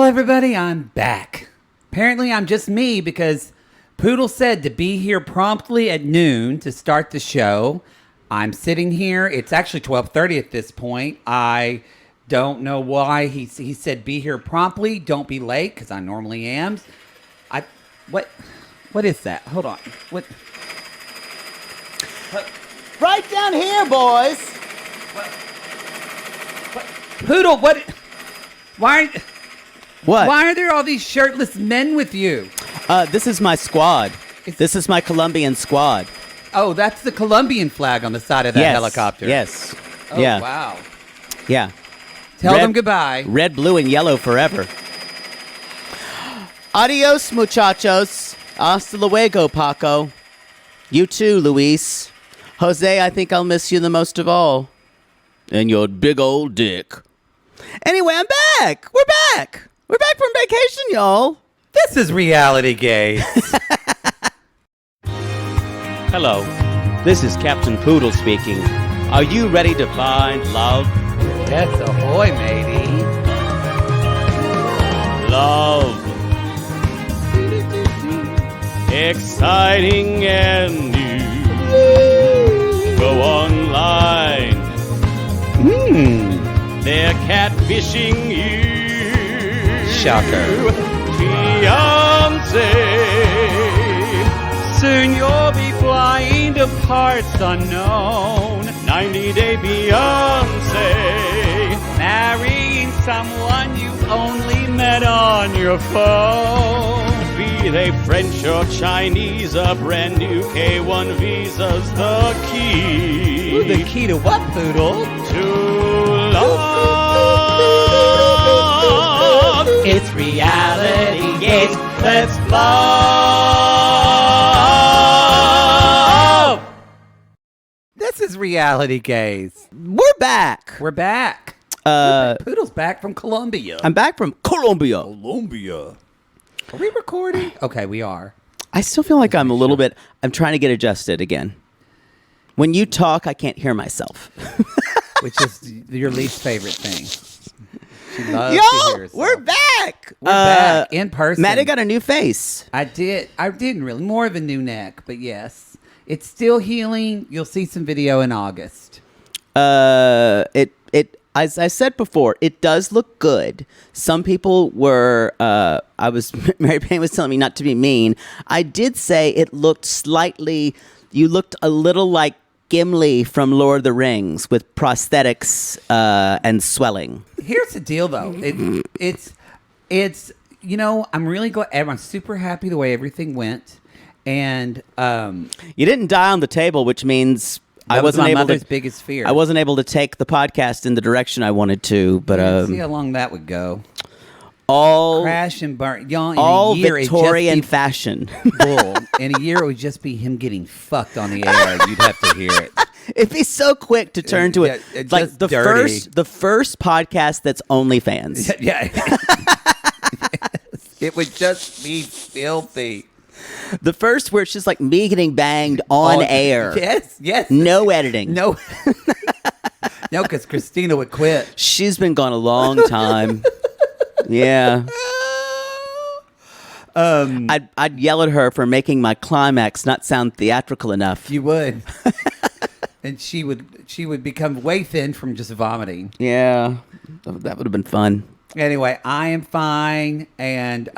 everybody, I'm back. Apparently, I'm just me because Poodle said to be here promptly at noon to start the show. I'm sitting here. It's actually 12:30 at this point. I don't know why he said be here promptly. Don't be late because I normally am. What is that? Hold on. What? Right down here, boys. What? Poodle, what? Why? What? Why are there all these shirtless men with you? This is my squad. This is my Colombian squad. Oh, that's the Colombian flag on the side of that helicopter. Yes. Oh, yeah. Wow. Yeah. Tell them goodbye. Red, blue, and yellow forever. Adios, muchachos. Hasta luego, Paco. You too, Luis. Jose, I think I'll miss you the most of all. And your big old dick. Anyway, I'm back. We're back. We're back from vacation, y'all. This is Reality Gaze. Hello, this is Captain Poodle speaking. Are you ready to find love? Yes, ahoy, matey. Love. Exciting and new. Go online. They're catfishing you. Shocker. Fiancé. Soon you'll be flying to parts unknown. 90-day Beyonce. Marrying someone you only met on your phone. Be they French or Chinese, a brand new K1 visa's the key. Ooh, the key to what, Poodle? To love. It's Reality Gaze. Let's love. This is Reality Gaze. We're back. We're back. Poodle's back from Colombia. I'm back from Colombia. Colombia. Are we recording? Okay, we are. I still feel like I'm a little bit, I'm trying to get adjusted again. When you talk, I can't hear myself. Which is your least favorite thing. She loves Yo, to hear herself. we're back. We're back in person. Maddie got a new face. I didn't really. More of a new neck, but yes. It's still healing. You'll see some video in August. As I said before, it does look good. Some people were, Mary Payne was telling me not to be mean. I did say it looked you looked a little like Gimli from Lord of the Rings with prosthetics and swelling. Here's the deal, though. It's I'm really glad. Everyone's super happy the way everything went. And you didn't die on the table, which means I wasn't my mother's biggest fear. I wasn't able to take the podcast in the direction I wanted to, but see how long that would go. All crash and burn. Y'all, in all a year, Victorian fashion. Bull. In a year, it would just be him getting fucked on the air. You'd have to hear it. It'd be so quick to turn to it. It's like just the dirty. first podcast that's OnlyFans. Yeah. It would just be filthy. The first where it's just like me getting banged on air. Yes. No editing. No, because Christina would quit. She's been gone a long time. Yeah. I'd yell at her for making my climax not sound theatrical enough. You would. And she would become way thin from just vomiting. Yeah. That would have been fun. Anyway, I am fine, and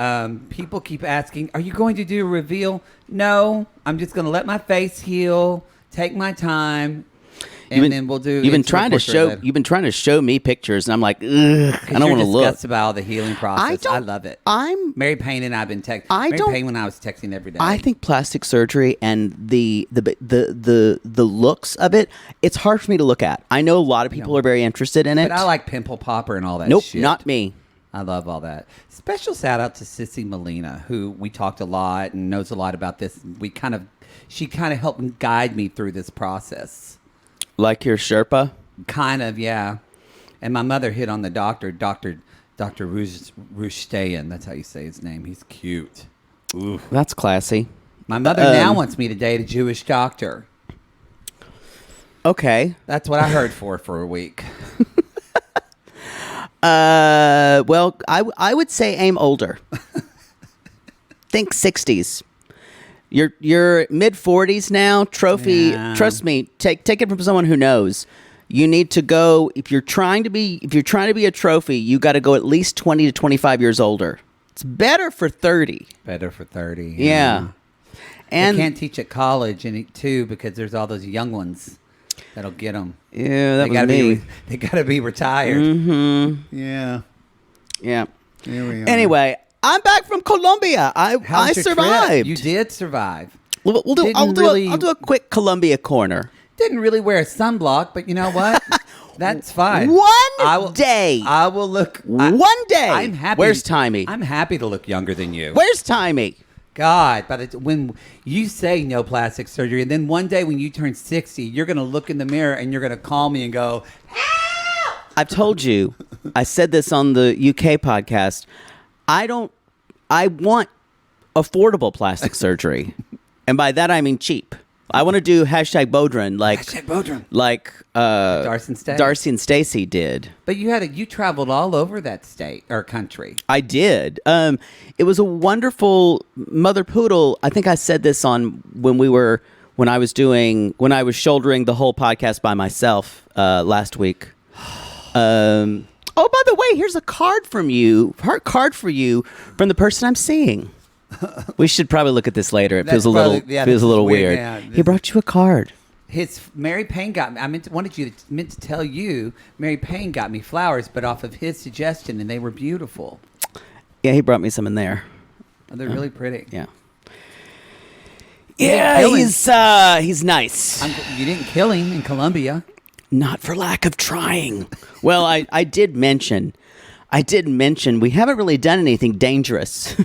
people keep asking, are you going to do a reveal? No, I'm just going to let my face heal, take my time, and then we'll do. You've been trying to show me pictures, and I'm like, ugh, I don't want to look. Discussed about all the healing process. I love it. Mary Payne and I've been texting. Mary Payne when I was texting every day. I think plastic surgery and the looks of it, it's hard for me to look at. I know a lot of people are very interested in it. But I like pimple popper and all that. Nope, shit. not me. I love all that. Special shout out to Sissy Molina, who we talked a lot and knows a lot about this. She kind of helped guide me through this process. Like your Sherpa? Kind of, yeah. And my mother hit on the Dr. Rushtayan. That's how you say his name. He's cute. Ooh. That's classy. My mother now wants me to date a Jewish doctor. Okay. That's what I heard for a week. Well, I would say aim older. Think 60s. You're mid 40s now. Trophy. Yeah. Trust me. Take it from someone who knows. You need to go if you're trying to be a trophy. You got to go at least 20 to 25 years older. It's better for 30. Better for 30. Yeah. And they can't teach at college too because there's all those young ones that'll get them. Yeah, they gotta be. They gotta be retired. Mm-hmm. Yeah. Yeah. Here we are. Anyway, I'm back from Colombia. I your survived. trip? You did survive. I'll do a quick Colombia corner. Didn't really wear a sunblock, but you know what? That's fine. One day. I will look. One day. I'm happy. Where's Timey? I'm happy to look younger than you. Where's Timey? God, when you say no plastic surgery, and then one day when you turn 60, you're going to look in the mirror and you're going to call me and go, help! I've told you. I said this on the UK podcast. I want affordable plastic surgery. And by that, I mean cheap. I want to do #Bodron like Darcy and Stacy did. But you traveled all over that state or country. I did. It was a wonderful Mother Poodle. I think I said this on when I was shouldering the whole podcast by myself last week. Oh, by the way, here's a card for you from the person I'm seeing. We should probably look at this later. It feels a little weird. Yeah. He brought you a card. Mary Payne got me. I meant to tell you, Mary Payne got me flowers, but off of his suggestion, and they were beautiful. Yeah, he brought me some in there. Oh, they're really pretty. Yeah. Yeah, he's nice. You didn't kill him in Colombia. Not for lack of trying. Well, I did mention we haven't really done anything dangerous.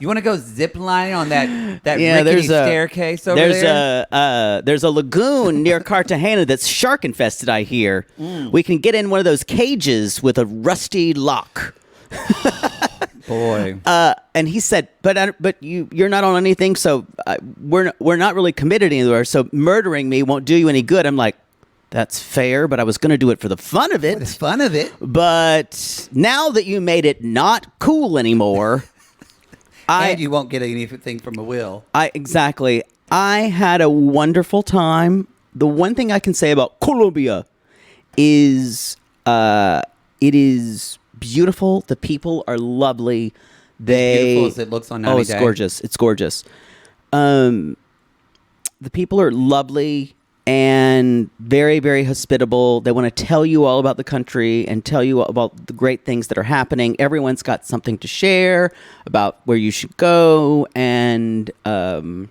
You want to go zip lining on that rickety staircase over there? There's a lagoon near Cartagena that's shark infested, I hear. We can get in one of those cages with a rusty lock. Boy. And he said, but you're not on anything, so we're not really committed anywhere, so murdering me won't do you any good. I'm like, that's fair, but I was going to do it for the fun of it. For the fun of it. But now that you made it not cool anymore... And you won't get anything from a will. Exactly. I had a wonderful time. The one thing I can say about Colombia is it is beautiful. The people are lovely. Beautiful as it looks on 90 it's Day. Gorgeous. It's gorgeous. The people are lovely and very, very hospitable. They want to tell you all about the country and tell you about the great things that are happening. Everyone's got something to share about where you should go. And it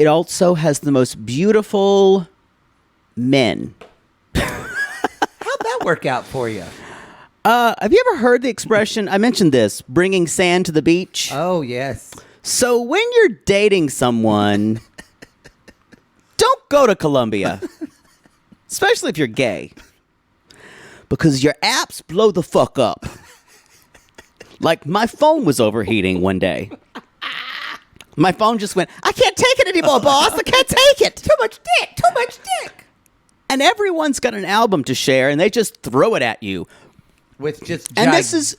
also has the most beautiful men. How'd that work out for you? Have you ever heard the expression, I mentioned this, bringing sand to the beach? Oh, yes. So when you're dating someone, don't go to Colombia, especially if you're gay, because your apps blow the fuck up. Like my phone was overheating one day. My phone just went, I can't take it anymore, boss. I can't take it. Too much dick. And everyone's got an album to share, and they just throw it at you. With just and this is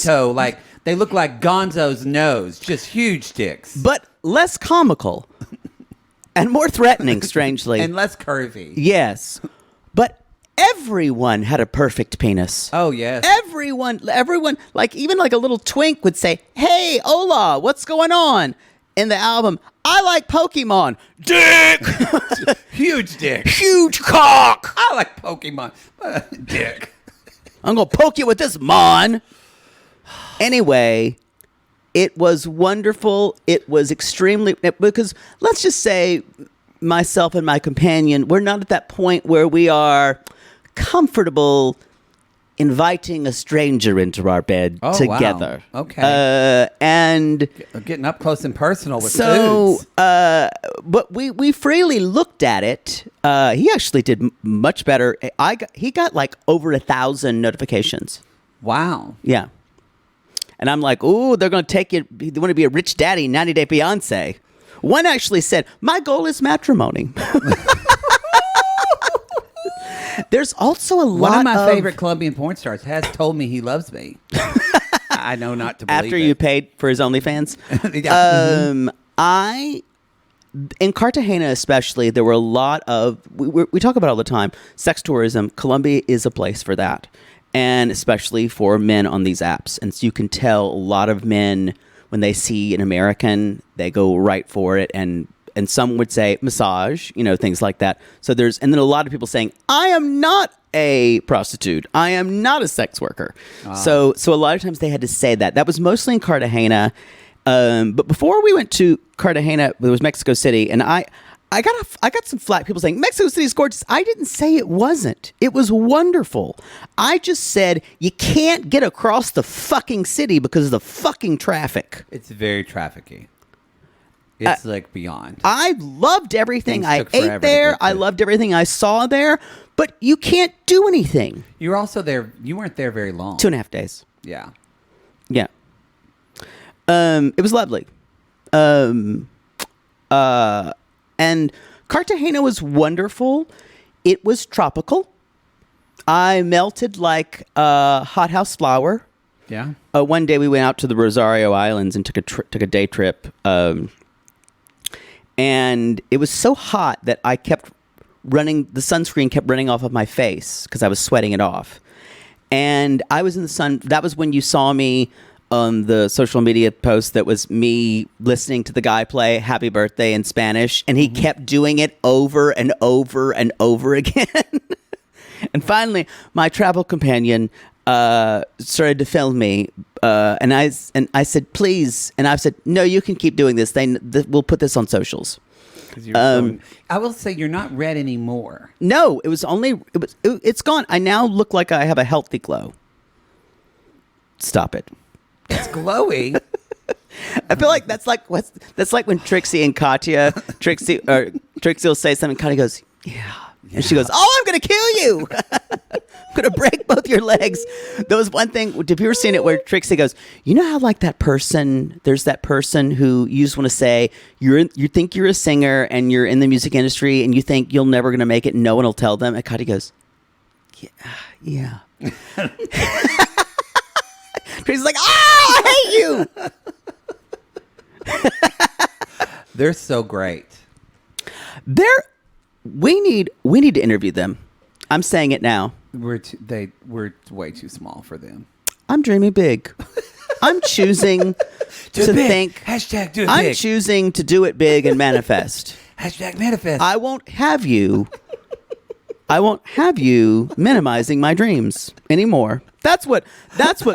like they look like Gonzo's nose, just huge dicks, but less comical and more threatening, strangely, and less curvy. Yes, but everyone had a perfect penis. Oh yes, everyone, like even like a little twink would say, "Hey, hola, what's going on?" In the album, I like Pokemon. Dick, huge dick, huge cock. I like Pokemon, dick. I'm going to poke you with this, mon. Anyway, it was wonderful. It was extremely... Because let's just say myself and my companion, we're not at that point where we are comfortable inviting a stranger into our bed together. Wow. Okay. And... Getting up close and personal with foods. But we freely looked at it. He actually did much better. He got like over 1,000 notifications. Wow. Yeah. And I'm like, ooh, they're going to take you. They want to be a rich daddy, 90 Day Fiancé. One actually said, my goal is matrimony. There's also a lot One of my favorite Colombian porn stars has told me he loves me. I know not to believe after it. you paid for his OnlyFans. Yeah. In Cartagena especially, there were a lot of, we talk about it all the time, sex tourism. Colombia is a place for that, and especially for men on these apps. And so you can tell a lot of men, when they see an American, they go right for it, and some would say massage, things like that. And then a lot of people saying, I am not a prostitute. I am not a sex worker. So a lot of times they had to say that. That was mostly in Cartagena. But before we went to Cartagena, there was Mexico City, and I got some flack. People saying Mexico City is gorgeous. I didn't say it wasn't. It was wonderful. I just said you can't get across the fucking city because of the fucking traffic. It's very trafficky. It's like beyond. I loved everything Things I took forever ate to there. get to. I loved everything I saw there. But you can't do anything. You were also there. You weren't there very long. 2.5 days. Yeah. Yeah. It was lovely. And Cartagena was wonderful. It was tropical. I melted like a hothouse flower. Yeah. One day we went out to the Rosario Islands and took a day trip. And it was so hot that I kept running. The sunscreen kept running off of my face because I was sweating it off. And I was in the sun. That was when you saw me on the social media post that was me listening to the guy play Happy Birthday in Spanish, and he kept doing it over and over and over again. And finally, my travel companion started to film me, and I said, please, and I said, no, you can keep doing this. We'll put this on socials. I will say you're not red anymore. No, it's gone. I now look like I have a healthy glow. Stop it. It's glowy. I feel like that's like when Trixie and Katya, Trixie will say something, Katya goes, yeah. And she goes, oh, I'm going to kill you. I'm going to break both your legs. There was one thing, have you ever seen it where Trixie goes, you know how like there's that person who you just want to say, you think you're a singer and you're in the music industry and you think you're never going to make it and no one will tell them. And Katya goes, yeah. Trixie's like, I hate you. They're so great. We need to interview them. I'm saying it now. We're way too small for them. I'm dreaming big. I'm choosing to think. Hashtag do it I'm big. choosing to do it big and manifest. Hashtag manifest. I won't have you minimizing my dreams anymore. That's what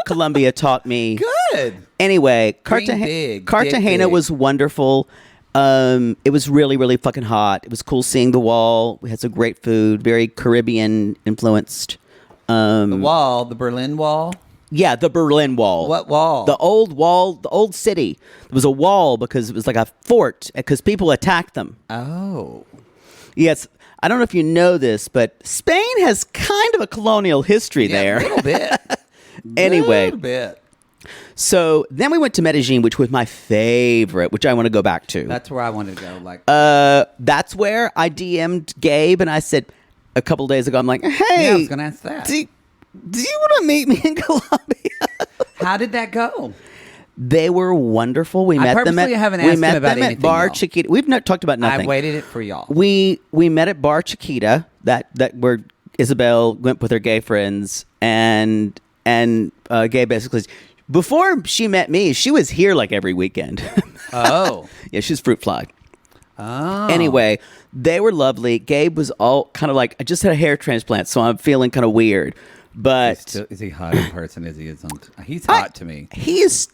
Colombia taught me. Good. Anyway, Big, Cartagena big. was wonderful. It was really, really fucking hot. It was cool seeing the wall. We had some great food, very Caribbean influenced. The Berlin Wall. Yeah, the Berlin Wall. What wall? The old wall, the old city. There was a wall because it was like a fort because people attacked them. Oh. Yes. I don't know if you know this, but Spain has kind of a colonial history there. A little bit. Anyway. A little bit. So then we went to Medellin, which was my favorite, which I want to go back to. That's where I wanted to go. That's where I DM'd Gabe and I said a couple days ago, I'm like, hey. Yeah, I was going to ask that. Do you want to meet me in Colombia? How did that go? They were wonderful. We met them at haven't asked them about at anything, Bar y'all. Chiquita. We've not talked about nothing. I waited it for y'all. We met at Bar Chiquita, that where Isabel went with her gay friends, and Gay basically, before she met me, she was here like every weekend. Oh. Yeah, she's fruit fly. Oh. Anyway, they were lovely. Gabe was all kind of like, I just had a hair transplant, so I'm feeling kind of weird. But Is he hot in person as he is on? He's hot to me. He is.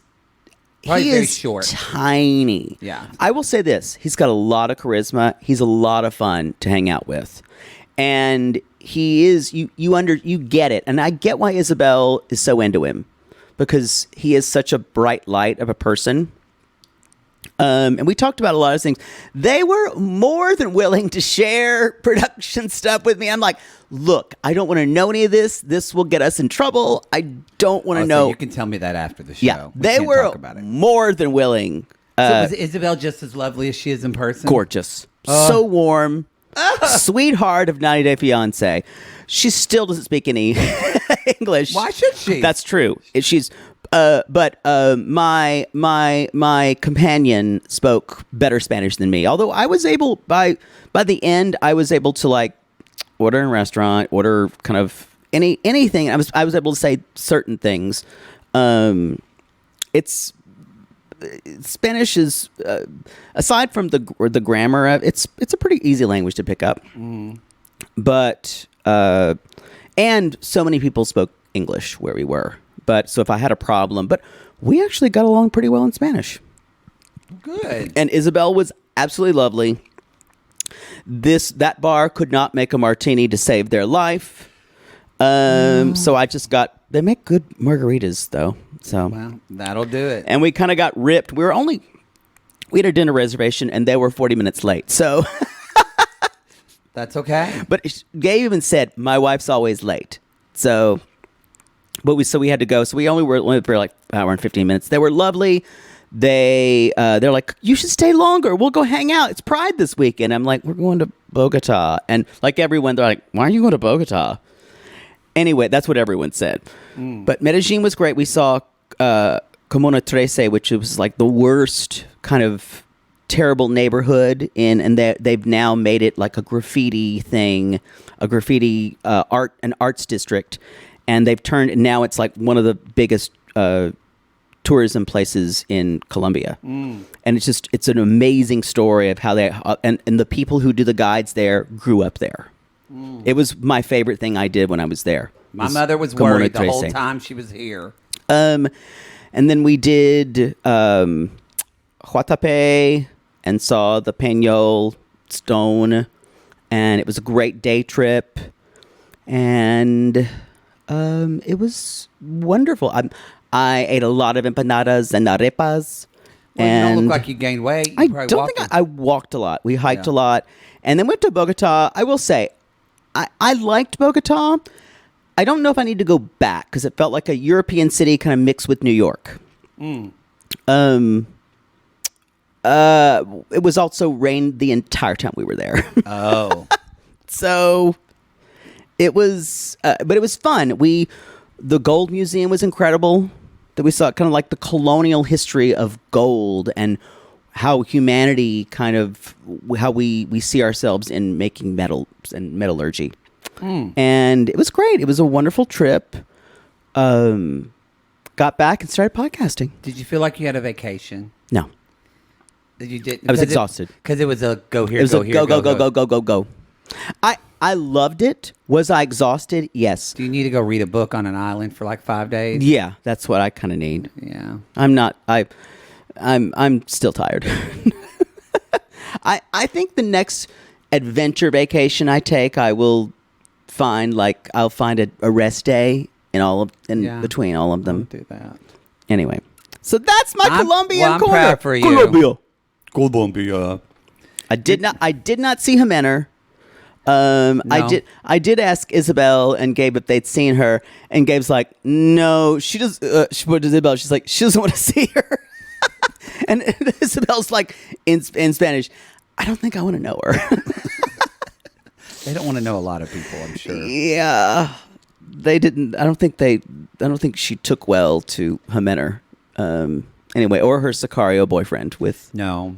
Probably he very is short. Tiny. Yeah. I will say this. He's got a lot of charisma. He's a lot of fun to hang out with. And he is, you get it. And I get why Isabel is so into him. Because he is such a bright light of a person. And we talked about a lot of things. They were more than willing to share production stuff with me. I'm like, look, I don't want to know any of this. This will get us in trouble. I don't want to know. So you can tell me that after the show. Yeah, We they can't were talk about it. more than willing. So was Isabel just as lovely as she is in person? Gorgeous. So warm. sweetheart of 90 Day Fiancé. She still doesn't speak any English. Why should she? That's true. She's but my companion spoke better Spanish than me. Although I was able by the end, I was able to like order in a restaurant, order kind of anything. I was able to say certain things. It's Spanish is aside from the grammar, it's a pretty easy language to pick up. But and so many people spoke English where we were. But so if I had a problem, but we actually got along pretty well in Spanish. Good. And Isabel was absolutely lovely. That bar could not make a martini to save their life. So I just they make good margaritas though. So well, that'll do it. And we kind of got ripped. We had a dinner reservation and they were 40 minutes late. So that's okay. But Gabe even said, my wife's always late. So we had to go. So we only were for like an hour and 15 minutes. They were lovely. They're like, you should stay longer. We'll go hang out. It's Pride this weekend. I'm like, we're going to Bogota. And like everyone, they're like, why are you going to Bogota? Anyway, that's what everyone said. But Medellin was great. We saw Comuna 13, which was like the worst kind of terrible neighborhood and they've now made it like a graffiti thing, an arts district. And they've turned, now it's like one of the biggest tourism places in Colombia. And it's an amazing story of how and the people who do the guides there grew up there. It was my favorite thing I did when I was there. My mother was worried the whole time she was here. And then we did Huatape and saw the Peñol Stone. And it was a great day trip. And it was wonderful. I ate a lot of empanadas and arepas. Well, and you don't look like you gained weight. I don't think I walked a lot. We hiked a lot. And then went to Bogota. I will say, I liked Bogota. I don't know if I need to go back because it felt like a European city kind of mixed with New York. It was also rained the entire time we were there. Oh. So it was, but it was fun. The Gold Museum was incredible. That we saw kind of like the colonial history of gold and how humanity kind of, how we see ourselves in making metals and metallurgy. And it was great. It was a wonderful trip. Got back and started podcasting. Did you feel like you had a vacation? No. You didn't? I was exhausted. Because it was a go here, It was go a here, go. I loved it. Was I exhausted? Yes. Do you need to go read a book on an island for like 5 days? Yeah, that's what I kind of need. Yeah. I'm still tired. I think the next adventure vacation I take, I will I'll find a rest day in between all of them. Don't do that. Anyway, so that's my Colombian corner. I'm proud for you. Colombia. I did not see Jimenez. No. I did ask Isabel and Gabe if they'd seen her, and Gabe's like, no, she does. What does Isabel? She's like, she doesn't want to see her. And Isabel's like in Spanish, I don't think I want to know her. They don't want to know a lot of people, I'm sure. Yeah, they didn't. I don't think she took well to Jimenez. Anyway, or her Sicario boyfriend with No.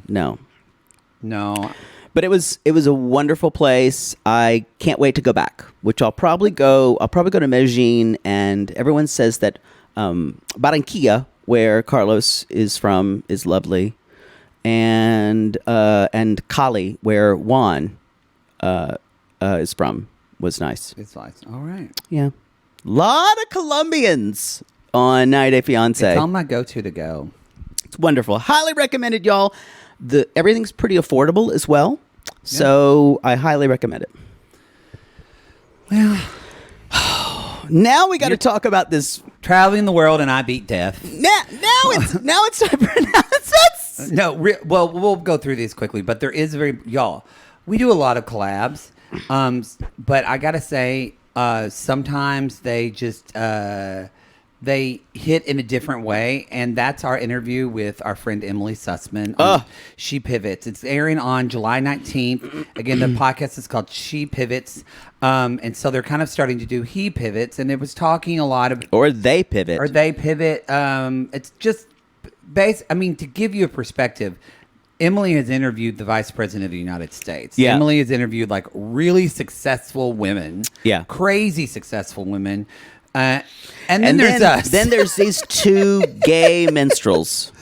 But it was a wonderful place. I can't wait to go back, which I'll probably go to Medellin, and everyone says that Barranquilla, where Carlos is from, is lovely. And Cali, where Juan is from, was nice. It's nice. All right. Yeah. Lot of Colombians on 90 Day Fiancé. It's on my go-to to go. It's wonderful. Highly recommended, y'all. Everything's pretty affordable as well. So I highly recommend it. Well, now we got to talk about this. Traveling the world and I beat death. Now it's time for announcements. No, well, we'll go through these quickly, but there is y'all, we do a lot of collabs, but I got to say, sometimes they just, they hit in a different way, and that's our interview with our friend Emily Sussman on She Pivots. It's airing on July 19th. Again, the podcast is called She Pivots, and so they're kind of starting to do He Pivots, and it was talking a lot of... Or they pivot. It's just... to give you a perspective, Emily has interviewed the Vice President of the United States. Yeah. Emily has interviewed like really successful women. Yeah. Crazy successful women. And then there's us. Then there's these two gay minstrels.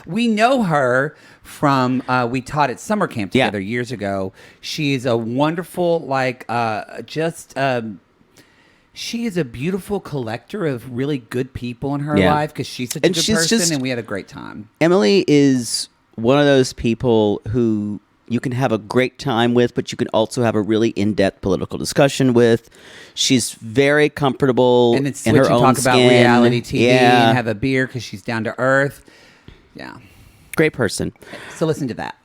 We know her from, we taught at summer camp together years ago. She's a wonderful, she is a beautiful collector of really good people in her life because she's such a good person, and we had a great time. Emily is one of those people who you can have a great time with, but you can also have a really in-depth political discussion with. She's very comfortable and it's in her own talk skin. about reality TV and have a beer because she's down to earth. Yeah. Great person. So listen to that.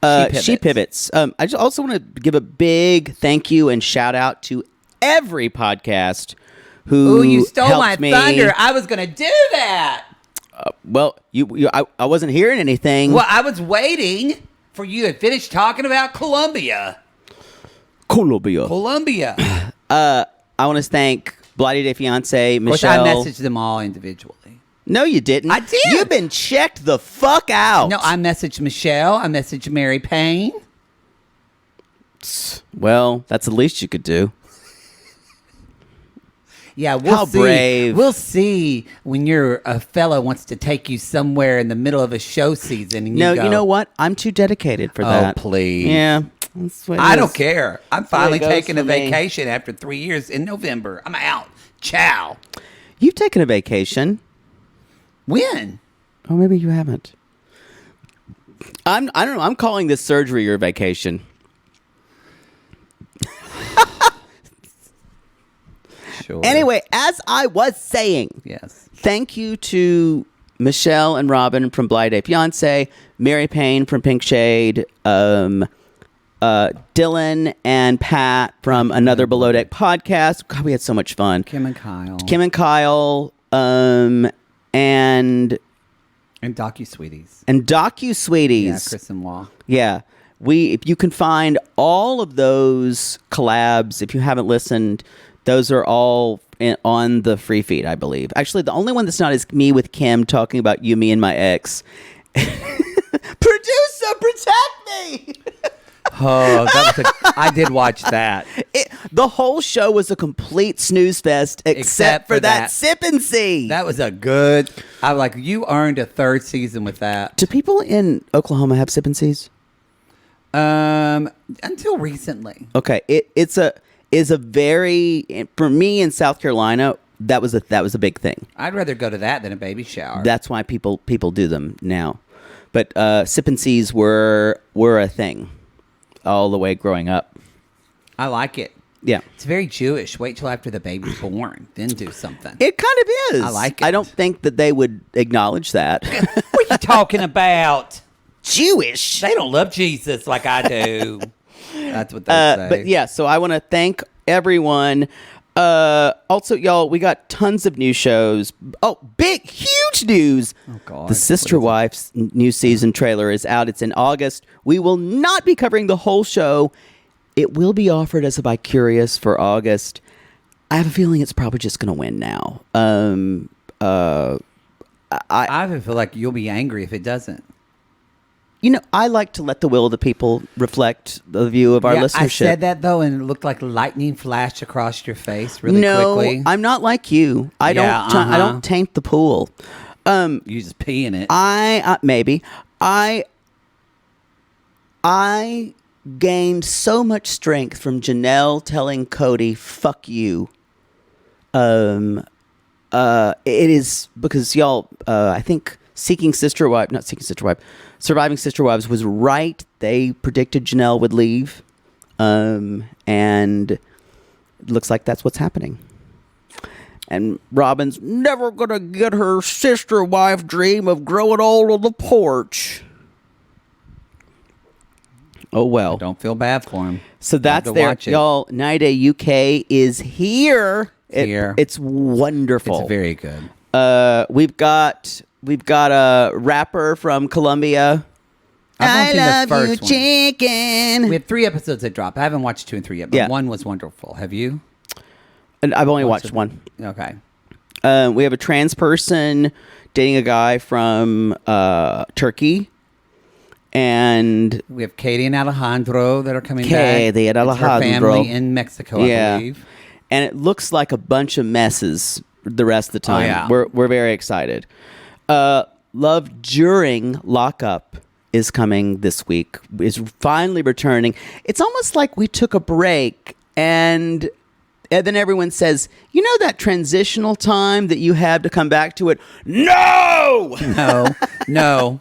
She Pivots. I just also want to give a big thank you and shout out to every podcast who you stole my me. thunder. I was going to do that. I wasn't hearing anything. Well, I was waiting for you to finish talking about Colombia. I want to thank Bloody Day Fiancé, Michelle. Of course, I messaged them all individually. No, you didn't. I did. You've been checked the fuck out. No, I messaged Michelle. I messaged Mary Payne. Well, that's the least you could do. Yeah, we'll see. Brave. We'll see when a fella wants to take you somewhere in the middle of a show season. And No, go, you know what? I'm too dedicated for that. Oh, please. Yeah. That's what it I is. don't care. I'm finally goes taking a for me. vacation after 3 years in November. I'm out. Ciao. You've taken a vacation. When? Oh, maybe you haven't. I don't know. I'm calling this surgery your vacation. Sure. Anyway, as I was saying, Yes. thank you to Michelle and Robin from Blind Day Fiancé, Mary Payne from Pink Shade, Dylan and Pat from Another Below Deck podcast. God, we had so much fun. Kim and Kyle. And DocuSweeties. DocuSweeties. Yeah, Chris and Law. Yeah. If you can find all of those collabs, if you haven't listened, those are all on the free feed, I believe. Actually, the only one that's not is me with Kim talking about you, me, and my ex. Producer, protect me! Oh, I did watch that. The whole show was a complete snooze fest, except for that sip and see. That was a good. I was like, you earned a third season with that. Do people in Oklahoma have sip and sees? Until recently. Okay, it's a very, for me in South Carolina, that was a big thing. I'd rather go to that than a baby shower. That's why people do them now. But sip and sees were a thing all the way growing up. I like it. Yeah. It's very Jewish. Wait till after the baby's born, then do something. It kind of is. I like it. I don't think that they would acknowledge that. What are you talking about? Jewish. They don't love Jesus like I do. That's what they say. But yeah, so I want to thank everyone. Also, y'all, we got tons of new shows. Oh, huge news. Oh, God. The Sister Wives new season trailer is out. It's in August. We will not be covering the whole show. It will be offered as a Bi-Curious for August. I have a feeling it's probably just going to win now. I feel like you'll be angry if it doesn't. You know, I like to let the will of the people reflect the view of our listenership. I said that, though, and it looked like lightning flashed across your face really quickly. No, I'm not like you. I don't taint the pool. You just pee in it. Maybe. I gained so much strength from Janelle telling Cody, fuck you. It is because y'all, I think Surviving Sister Wives was right. They predicted Janelle would leave. And it looks like that's what's happening. And Robin's never going to get her sister wife dream of growing old on the porch. Oh, well. Don't feel bad for him. So that's there. Y'all, 90 Day UK is here. Here. It's wonderful. It's very good. We've got a rapper from Colombia. I've only seen the first one. chicken. We have 3 episodes that drop. I haven't watched 2 and 3 yet, but Yeah. 1 was wonderful. Have you? And I've only watched one. Okay. We have a trans person dating a guy from Turkey. And We have Katie and Alejandro that are coming back. Katie and It's her Alejandro. family in Mexico, I believe. And it looks like a bunch of messes the rest of the time. yeah. We're very excited. Love During Lockup is coming this week. Is finally returning. It's almost like we took a break and then everyone says, you know that transitional time that you had to come back to it? No! No.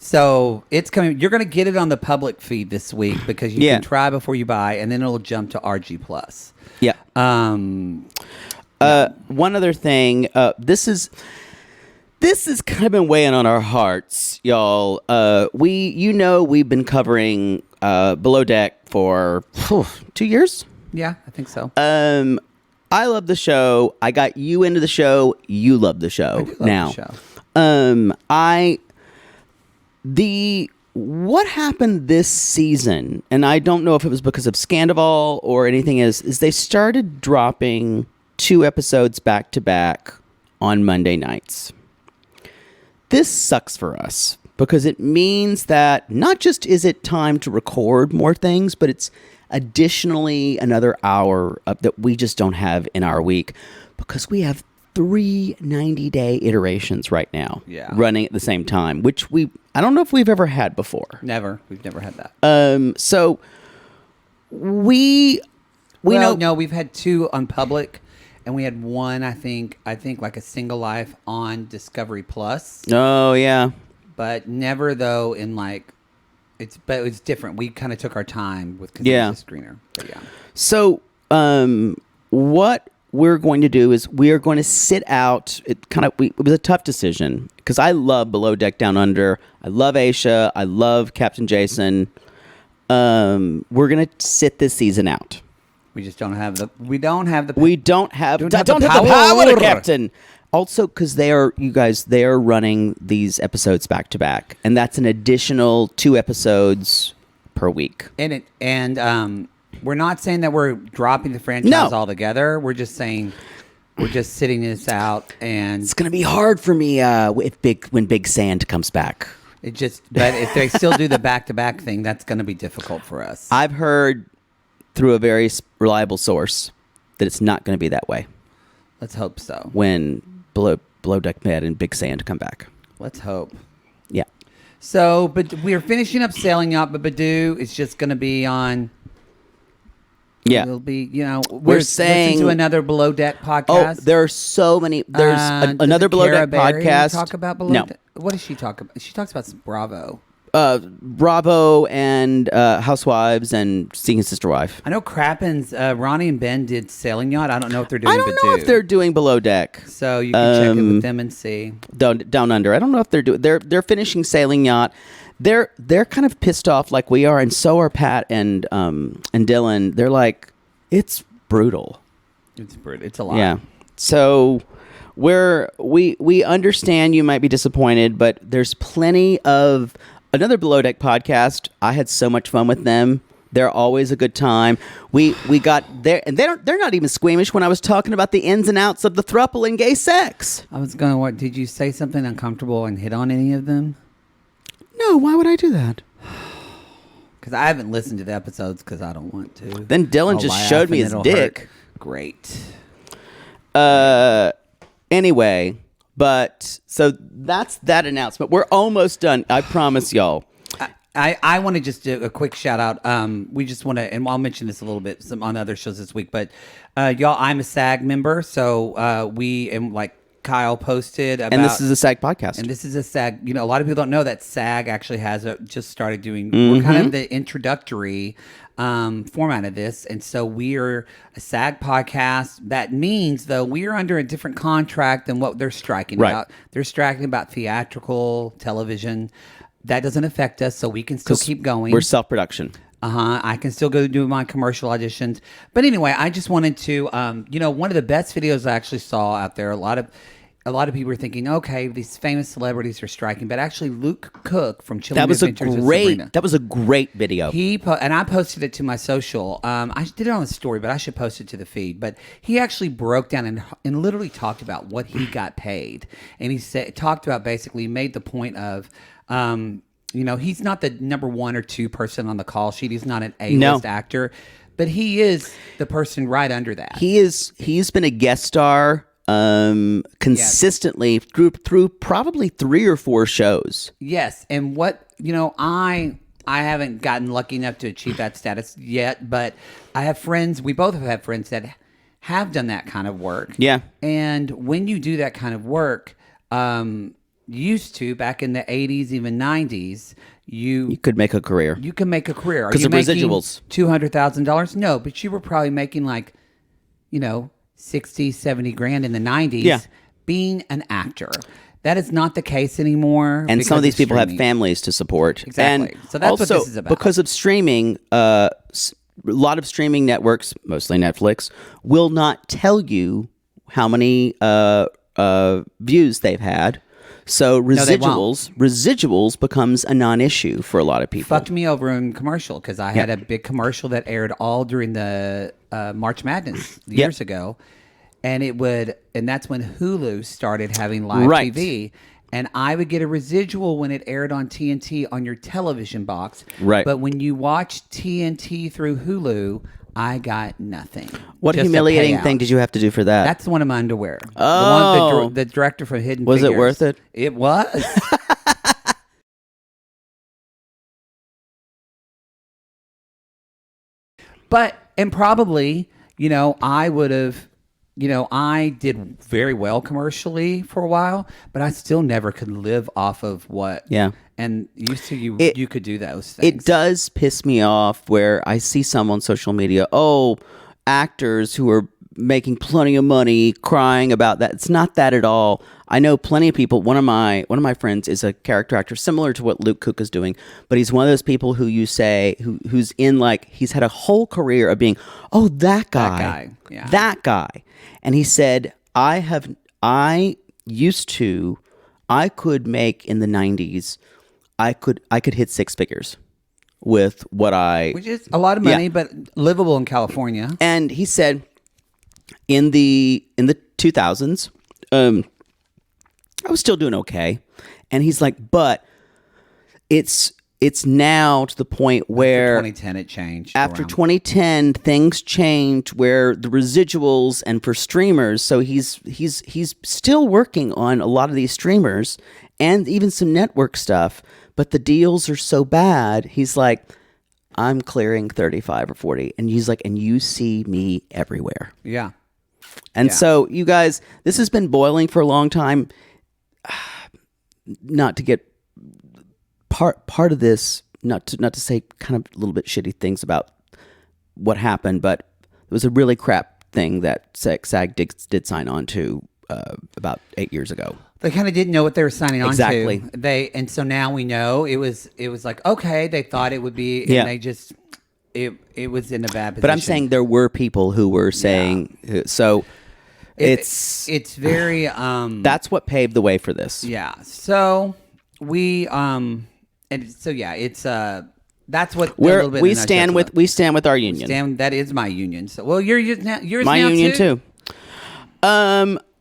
So it's coming. You're going to get it on the public feed this week because you can try before you buy, and then it'll jump to RG Plus. Yeah. One other thing. This has kind of been weighing on our hearts, y'all. We've been covering Below Deck for 2 years. Yeah, I think so. I love the show. I got you into the show. You love the show. I do love now. the show. What happened this season, and I don't know if it was because of Scandival or anything, is they started dropping 2 episodes back to back on Monday nights. This sucks for us because it means that not just is it time to record more things, but it's additionally another hour that we just don't have in our week because we have 3 90-day iterations right now running at the same time, which I don't know if we've ever had before. We've never had that. So we know. No, we've had 2 on public, and we had 1, I think like a Single Life on Discovery Plus. Oh yeah, but never though in like it's different. We kind of took our time with it was a screener. But yeah. So what we're going to do is we are going to sit out. It was a tough decision because I love Below Deck Down Under. I love Aisha. I love Captain Jason. We're going to sit this season out. We just don't have the. We don't have the power, Captain. Also, because they are running these episodes back to back, and that's an additional 2 episodes per week. And we're not saying that we're dropping the franchise altogether. We're just saying we're just sitting this out, and it's gonna be hard for me when Big Sand comes back. But if they still do the back to back thing, that's gonna be difficult for us. I've heard through a very reliable source that it's not going to be that way. Let's hope so. When Below Deck Med and Big Sand come back. Let's hope. Yeah. So, but we're finishing up Sailing Yacht, but Badoo is just going to be on. Yeah. We'll be, we're saying listen to another Below Deck podcast. Oh, there are so many. There's another Below Deck podcast. Talk about Below Deck? What does she talk about? She talks about Bravo. Bravo and Housewives and Seeing Sister Wife. I know Crappens, Ronnie and Ben did Sailing Yacht. I don't know if they're doing. I don't know if they're doing Below Deck. So you can check in with them and see. Down Under. I don't know if they're doing. They're finishing Sailing Yacht. They're kind of pissed off like we are, and so are Pat and Dylan. They're like, it's brutal. It's brutal. It's a lot. Yeah. So we understand you might be disappointed, but there's plenty of. Another Below Deck podcast. I had so much fun with them. They're always a good time. We got there, and they're not even squeamish when I was talking about the ins and outs of the throuple and gay sex. I was going, what, did you say something uncomfortable and hit on any of them? No, why would I do that? Because I haven't listened to the episodes because I don't want to. Then Dylan just showed me his dick. Hurt. Great. Anyway. But so that's that announcement. We're almost done. I promise y'all. I want to just do a quick shout out. We just want to, and I'll mention this a little bit on other shows this week. But y'all, I'm a SAG member, so we and like Kyle posted about, and this is a SAG podcast. And this is a SAG. A lot of people don't know that SAG actually has just started doing. We're kind of the introductory format of this, and so we're a SAG podcast. That means though we are under a different contract than what they're striking about. They're striking about theatrical television. That doesn't affect us, so we can still keep going. We're self-production. I can still go do my commercial auditions. But anyway, I just wanted to, one of the best videos I actually saw out there. A lot of people were thinking, okay, these famous celebrities are striking, but actually Luke Cook from Chilling Adventures of Sabrina. That was a great video. And I posted it to my social. I did it on the story, but I should post it to the feed. But he actually broke down and literally talked about what he got paid, and he talked about basically made the point of. He's not the number 1 or 2 person on the call sheet. He's not an A-list actor, but he is the person right under that. He's been a guest star consistently through probably 3 or 4 shows. Yes, and I haven't gotten lucky enough to achieve that status yet, but I have friends. We both have friends that have done that kind of work. Yeah, and when you do that kind of work. Used to back in the 80s, even 90s, you could make a career. You can make a career because of residuals. $200,000? No, but you were probably making 60, 70 grand in the 90s being an actor. That is not the case anymore. And some of these people have families to support. Exactly. And so that's also, what this is about. Because of streaming, a lot of streaming networks, mostly Netflix, will not tell you how many views they've had. So residuals becomes a non-issue for a lot of people. Fucked me over in commercial because I had a big commercial that aired all during the March Madness years ago, and that's when Hulu started having live TV, and I would get a residual when it aired on TNT on your television box. Right. But when you watch TNT through Hulu, I got nothing. What humiliating thing did you have to do for that? That's one of my underwear. Oh. The director from Hidden Was Figures. it worth it? It was. And probably, I would have, I did very well commercially for a while, but I still never could live off of what. Yeah. And you could do those things. It does piss me off where I see some on social media, actors who are making plenty of money crying about that. It's not that at all. I know plenty of people. One of my friends is a character actor similar to what Luke Cook is doing, but he's one of those people who you say who's in he's had a whole career of being, that guy. And he said, I could make in the 90s, I could hit 6 figures with which is a lot of money, but livable in California. And he said, in the 2000s, I was still doing okay. And he's like, but it's now to the point where after 2010 it changed. After 2010, things changed where the residuals and for streamers. So he's still working on a lot of these streamers and even some network stuff. But the deals are so bad. He's like, I'm clearing 35 or 40. And he's like, and you see me everywhere. Yeah. And so you guys, this has been boiling for a long time. Not to get part of this, not to say kind of a little bit shitty things about what happened, but it was a really crap thing that SAG did sign on to about 8 years ago. They kind of didn't know what they were signing on exactly. to. And so now we know it was like, okay, they thought it would be, and they just it was in a bad position. But I'm saying there were people who were saying so. It's very that's what paved the way for this. Yeah. So we it's that's what we stand with our union. That is my union. So yours my now union too.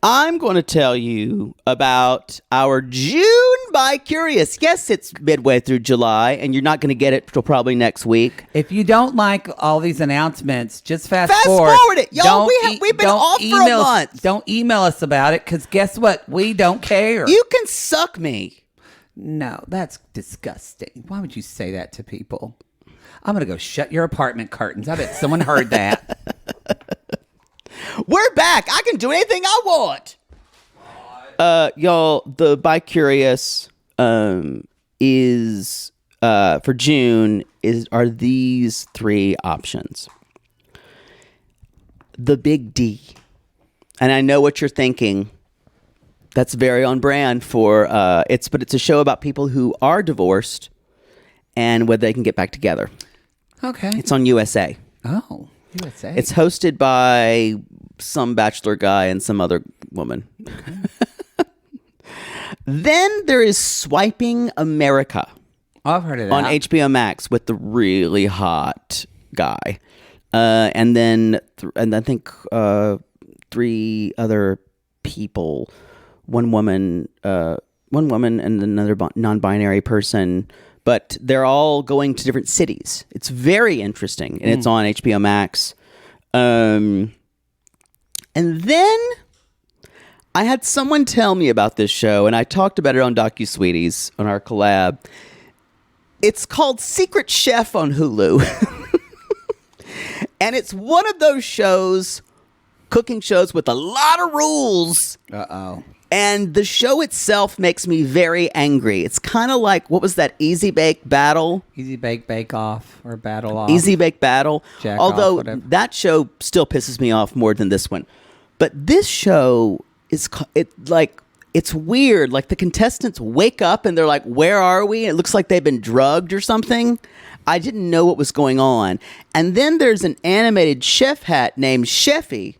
I'm going to tell you about our June by Curious. Yes, it's midway through July, and you're not going to get it till probably next week. If you don't like all these announcements, just fast forward it. Y'all, we've been off for a month. Don't email us about it, because guess what? We don't care. You can suck me. No, that's disgusting. Why would you say that to people? I'm going to go shut your apartment curtains. I bet someone heard that. We're back. I can do anything I want. Y'all, the By Curious is for June are these 3 options. The Big D. And I know what you're thinking. That's very on brand for but it's a show about people who are divorced and whether they can get back together. Okay. It's on USA. Oh, USA. It's hosted by some bachelor guy and some other woman. Okay. Then there is Swiping America. Oh, I've heard of that. On HBO Max with the really hot guy. And then and I think 3 other people, one woman and another non-binary person, but they're all going to different cities. It's very interesting, and it's on HBO Max. And then I had someone tell me about this show, and I talked about it on DocuSweeties on our collab. It's called Secret Chef on Hulu. And it's one of those shows, cooking shows with a lot of rules. Uh-oh. And the show itself makes me very angry. It's kind of like, what was that, Easy Bake Battle? Easy Bake Off or Battle Off. Easy Bake Battle. Jack Although off, that show still pisses me off more than this one. But this show is, it's weird. Like the contestants wake up and they're like, where are we? It looks like they've been drugged or something. I didn't know what was going on. And then there's an animated chef hat named Chefy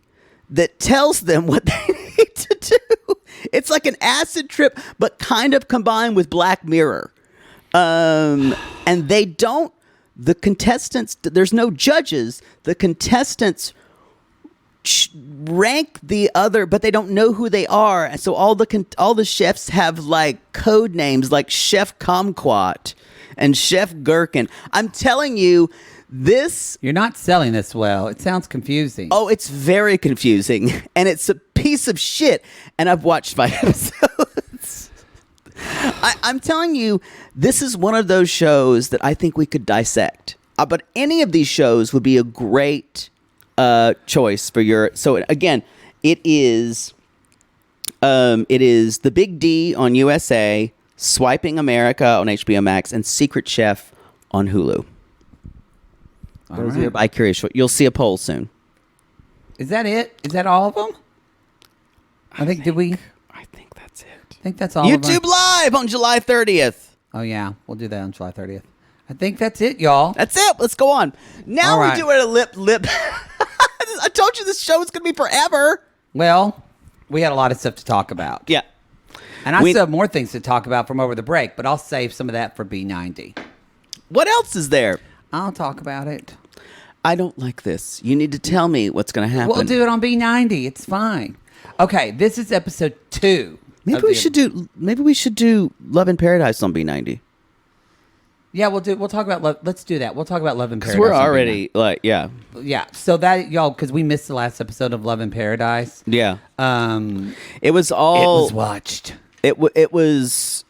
that tells them what they need to do. It's like an acid trip, but kind of combined with Black Mirror. And the contestants, there's no judges. The contestants rank the other, but they don't know who they are. And so all the chefs have like code names like Chef Kumquat and Chef Gherkin. I'm telling you, you're not selling this well. It sounds confusing. Oh, it's very confusing, and it's a piece of shit. And I've watched 5 episodes. I'm telling you, this is one of those shows that I think we could dissect. But any of these shows would be a great choice for your. So again, it is The Big D on USA, Swiping America on HBO Max, and Secret Chef on Hulu. Those are by Curious. You'll see a poll soon. Is that it? Is that all of them? I think that's it. I think that's all of them. YouTube Live on July 30th. Oh, yeah. We'll do that on July 30th. I think that's it, y'all. That's it. Let's go on. Now we're doing a lip. I told you this show is going to be forever. Well, we had a lot of stuff to talk about. Yeah. And I still have more things to talk about from over the break, but I'll save some of that for B90. What else is there? I'll talk about it. I don't like this. You need to tell me what's going to happen. We'll do it on B90. It's fine. Okay, this is episode 2. Maybe we should do Love in Paradise on B90. Yeah, we'll talk about love. Let's do that. We'll talk about Love in Paradise. We're already Yeah. So that y'all, because we missed the last episode of Love in Paradise. Yeah. It was watched. It was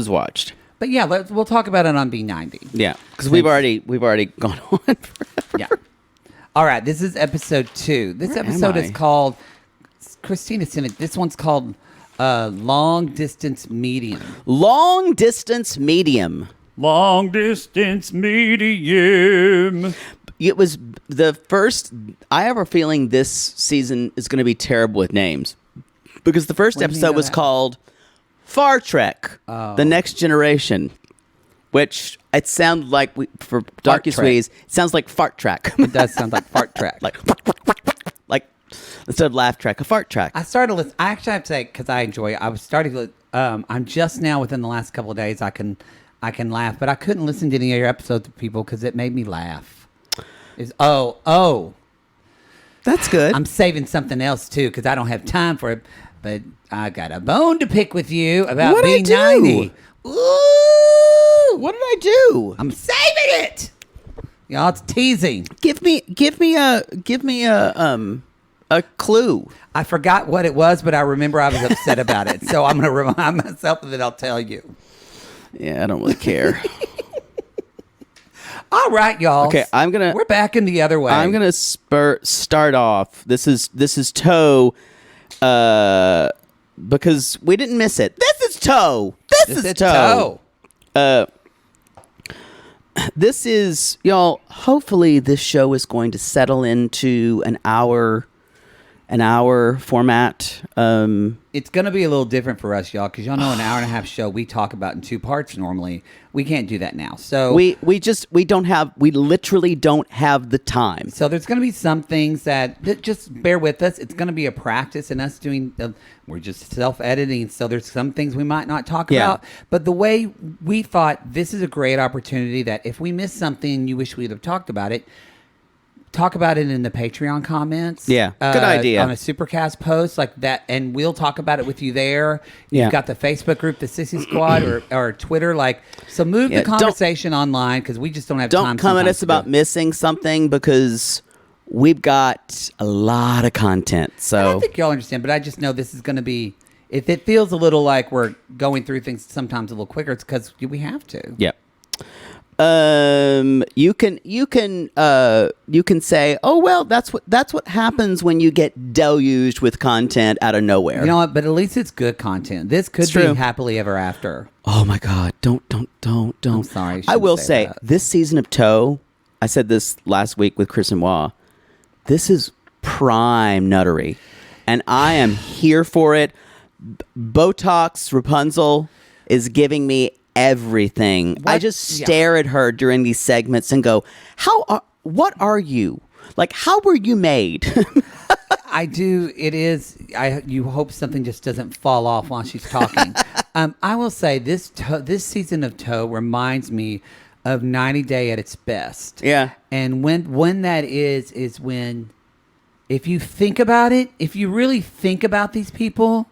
watched. But yeah, we'll talk about it on B90. Yeah, because we've already gone on forever. Yeah. All right, this is episode 2. This episode is called. Christina sent it. This one's called Long Distance Medium. Long Distance Medium. Long Distance Medium. It was the first. I have a feeling this season is going to be terrible with names because the first episode was called Far Trek, The Next Generation, which it sounds like for DocuSweeties, it sounds like fart track. It does sound like fart track. like instead of laugh track, a fart track. I started listening. I actually have to say, because I enjoy it, I was starting to, I'm just now within the last couple of days, I can laugh, but I couldn't listen to any of your episodes with people because it made me laugh. That's good. I'm saving something else too because I don't have time for it. But I got a bone to pick with you about B90. Ooh, what did I do? I'm saving it. Y'all, it's teasing. Give me a clue. I forgot what it was, but I remember I was upset about it. So I'm going to remind myself that I'll tell you. Yeah, I don't really care. All right, y'all. Okay, we're back in the other way. I'm gonna start off. This is Toe. Because we didn't miss it. This is Toe. This is Toe. This is, y'all, hopefully this show is going to settle into an hour an hour format. It's going to be a little different for us, y'all, because y'all know an hour and a half show we talk about in 2 parts normally. We can't do that now. So we literally don't have the time. So there's going to be some things that just bear with us. It's going to be a practice in us doing. We're just self-editing, so there's some things we might not talk about. But the way we thought, this is a great opportunity that if we miss something, you wish we'd have talked about it. Talk about it in the Patreon comments. Yeah, good idea. On a Supercast post like that, and we'll talk about it with you there. You've got the Facebook group, the Sissy Squad, or Twitter. So move the conversation online because we just don't have time. Don't come at us about missing something because we've got a lot of content. So I think y'all understand, but I just know this is going to be. If it feels a little like we're going through things sometimes a little quicker, it's because we have to. Yep. You can say, oh well, that's what happens when you get deluged with content out of nowhere. You know what? But at least it's good content. This could be happily ever after. Oh my God! Don't. I'm sorry. I will say this season of Toe. I said this last week with Kirsten. This is prime nuttery, and I am here for it. Botox Rapunzel is giving me everything. I just stare at her during these segments and go, what are you? Like, how were you made? I do. It is. You hope something just doesn't fall off while she's talking. I will say this season of Toe reminds me of 90 Day at its best. Yeah. And when that is when, if you think about it, if you really think about these people,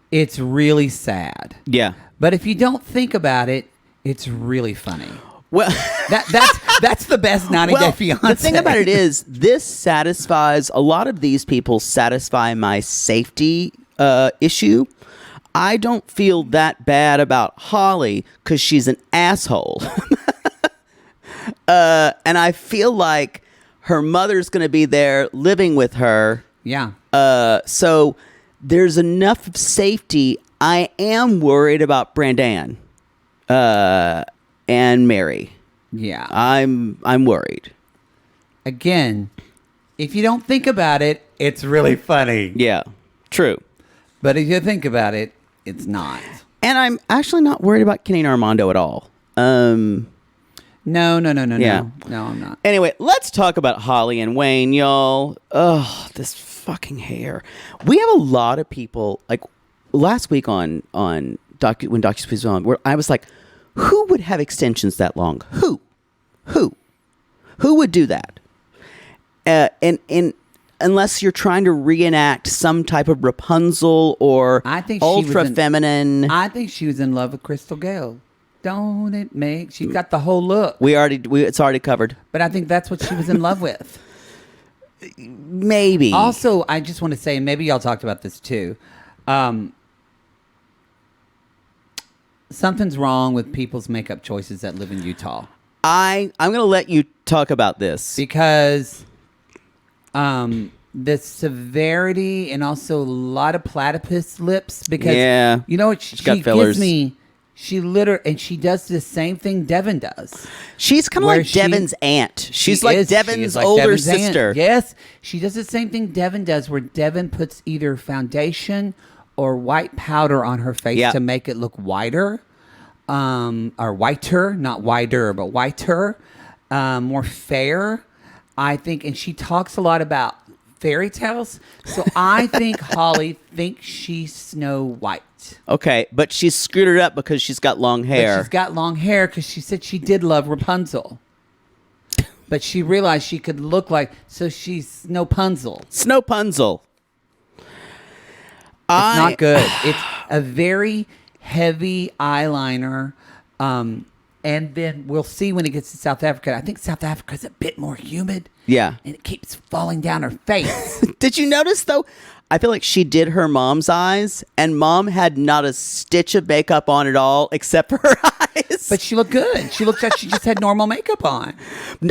it's really sad. Yeah. But if you don't think about it, it's really funny. Well, that's the best 90 Day Fiancé. The thing about it is, this satisfies a lot of these people. Satisfy my safety issue. I don't feel that bad about Holly because she's an asshole, and I feel like her mother's going to be there living with her. Yeah. So there's enough of safety. I am worried about Brandan and Mary. Yeah. I'm worried. Again, if you don't think about it, it's really funny. Yeah, true. But if you think about it, it's not. And I'm actually not worried about Kenny and Armando at all. No. Yeah. No, I'm not. Anyway, let's talk about Holly and Wayne, y'all. Oh, this fucking hair. We have a lot of people, like, last week when DocuSpeed was on, where I was like, who would have extensions that long? Who would do that? And unless you're trying to reenact some type of Rapunzel or ultra feminine. I think she was in love with Crystal Gale. Don't it make? She's got the whole look. It's already covered. But I think that's what she was in love with. Maybe. Also, I just want to say, and maybe y'all talked about this too. Something's wrong with people's makeup choices that live in Utah. I'm going to let you talk about this. Because the severity and also a lot of platypus lips. Because, you know what she gives me? She and she does the same thing Devin does. She's kind of like Devin's aunt. She's like Devin's older sister. Aunt. Yes. She does the same thing Devin does, where Devin puts either foundation or white powder on her face to make it look whiter. Or whiter, not wider, but whiter. More fair, I think. And she talks a lot about fairy tales. So I think Holly thinks she's Snow White. Okay, but she's screwed it up because she's got long hair. But she's got long hair because she said she did love Rapunzel. But she realized she could look like, so she's Snowpunzel. Snowpunzel. It's not good. It's a very heavy eyeliner. And then we'll see when it gets to South Africa. I think South Africa is a bit more humid. Yeah. And it keeps falling down her face. Did you notice, though? I feel like she did her mom's eyes, and mom had not a stitch of makeup on at all except for her eyes. But she looked good. She looked like she just had normal makeup on.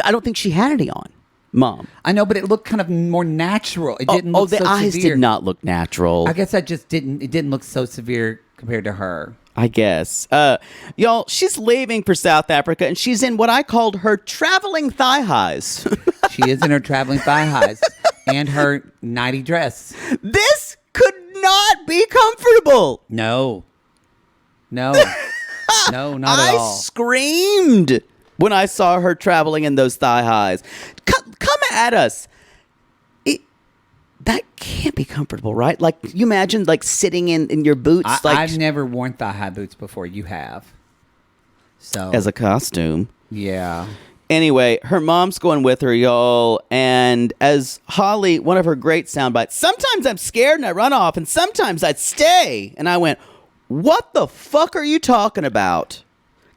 I don't think she had any on, Mom. I know, but it looked kind of more natural. It didn't look so severe. The eyes did not look natural. I guess it didn't look so severe compared to her. I guess. Y'all, she's leaving for South Africa, and she's in what I called her traveling thigh highs. She is in her traveling thigh highs. And her nighty dress. This could not be comfortable. No. No, not at I all. screamed when I saw her traveling in those thigh highs. Come at us. That can't be comfortable, right? Like, you imagine, like, sitting in your boots. I've never worn thigh-high boots before. You have. So As a costume. Yeah. Anyway, her mom's going with her, y'all. And as Holly, one of her great sound bites, sometimes I'm scared and I run off, and sometimes I'd stay. And I went, what the fuck are you talking about?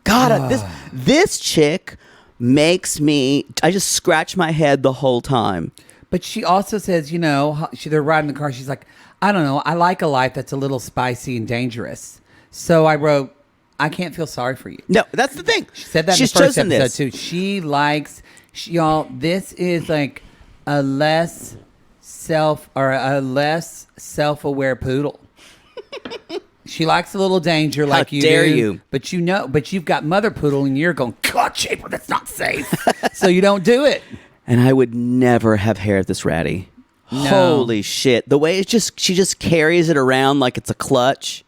God, this chick makes me, I just scratch my head the whole time. But she also says, they're riding in the car. She's like, I don't know. I like a life that's a little spicy and dangerous. So I wrote, I can't feel sorry for you. No, that's the thing. She said that She's in the first chosen episode, this. too. She likes, y'all, this is like a less self-aware poodle. She likes a little danger like you do. How dare you. But you've got mother poodle and you're going, God, Shaper, that's not safe. So you don't do it. And I would never have hair this ratty. No. Holy shit. The way she just carries it around like it's a clutch.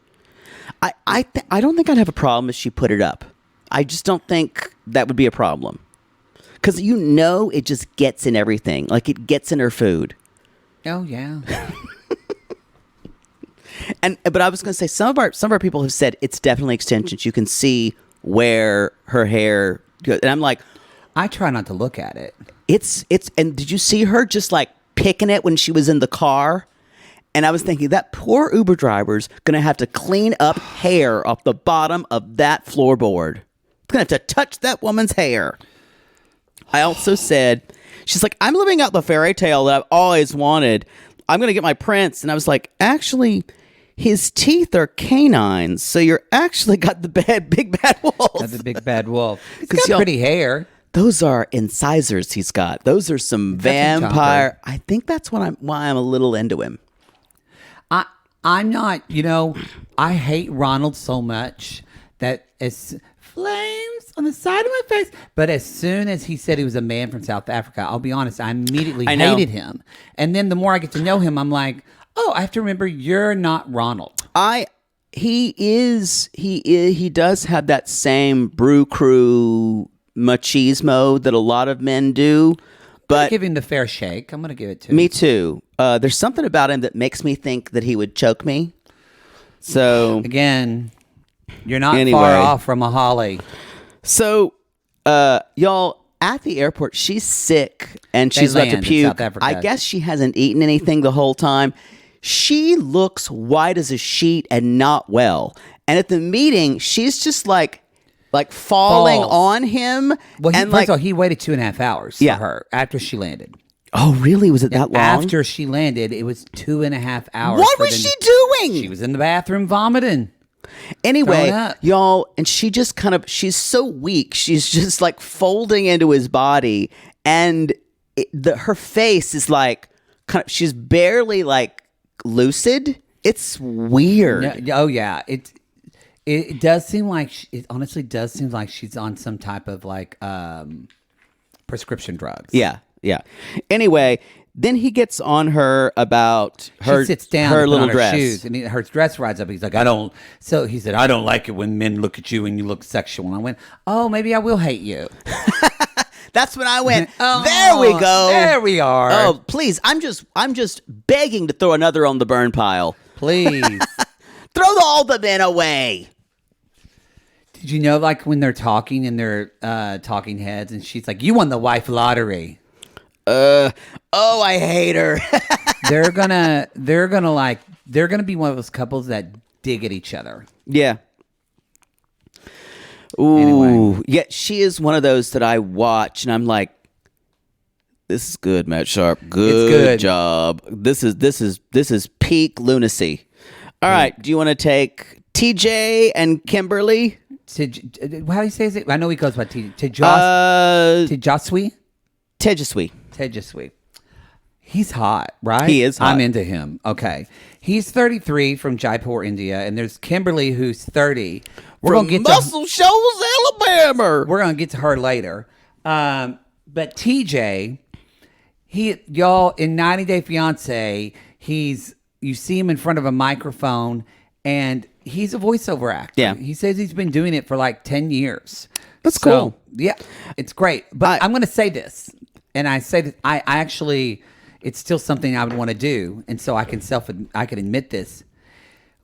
I don't think I'd have a problem if she put it up. I just don't think that would be a problem. Because it just gets in everything. Like, it gets in her food. Oh, yeah. But I was going to say, some of our people have said it's definitely extensions. You can see where her hair goes. And I'm like, I try not to look at it. And did you see her just like picking it when she was in the car? And I was thinking, that poor Uber driver's going to have to clean up hair off the bottom of that floorboard. Going to have to touch that woman's hair. I also said, she's like, I'm living out the fairy tale that I've always wanted. I'm going to get my prince. And I was like, actually, his teeth are canines. So you're actually got the big bad wolf. Got the big bad wolf. He's got pretty hair. Those are incisors he's got. Those are some vampire. I think that's why I'm a little into him. I'm not, I hate Ronald so much that it's flames on the side of my face. But as soon as he said he was a man from South Africa, I'll be honest, I immediately hated him. And then the more I get to know him, I'm like, oh, I have to remember you're not Ronald. He does have that same brew crew machismo that a lot of men do. But give him the fair shake. I'm going to give it to him. Me too. There's something about him that makes me think that he would choke me. So again, you're not far off from a Holly. So, y'all, at the airport, she's sick and she's about to puke. I guess she hasn't eaten anything the whole time. She looks white as a sheet and not well. And at the meeting, she's just like falling on him. Well, first of all, he waited 2.5 hours for her after she landed. Oh, really? Was it that long? After she landed, it was 2.5 hours. What was she doing? She was in the bathroom vomiting. Anyway, y'all, and she just she's so weak. She's just like folding into his body. And her face is like, she's barely like lucid. It's weird. No, oh, yeah. It does seem like, it honestly does seem like she's on some type of like prescription drugs. Yeah. Anyway, then he gets on her about her. She sits down, her little dress, shoes, and her dress rides up. He's like, I don't. So he said, I don't like it when men look at you and you look sexual. And I went, oh, maybe I will hate you. That's when I went. Oh, there we go. There we are. Oh, please! I'm just begging to throw another on the burn pile. Please throw all the men away. Did you know, like, when they're talking and they're talking heads, and she's like, "You won the wife lottery." Oh, I hate her. they're gonna be one of those couples that dig at each other. Yeah. Ooh. Anyway. Yeah, she is one of those that I watch, and I'm like, "This is good, Matt Sharp. Good job. This is peak lunacy." All right. Do you want to take TJ and Kimberly? How do you say it? I know he goes by Tejaswi. Tejaswi. He's hot, right? He is hot. I'm into him. Okay. He's 33 from Jaipur, India, and there's Kimberly who's 30. We're going to get Muscle Shoals, Alabama. We're going to get to her later. But TJ, Y'all, in 90 Day Fiancé, you see him in front of a microphone, and he's a voiceover actor. Yeah. He says he's been doing it for like 10 years. That's cool. Yeah, it's great. But I'm going to say this, and I say that I actually, it's still something I would want to do, and so I can admit this.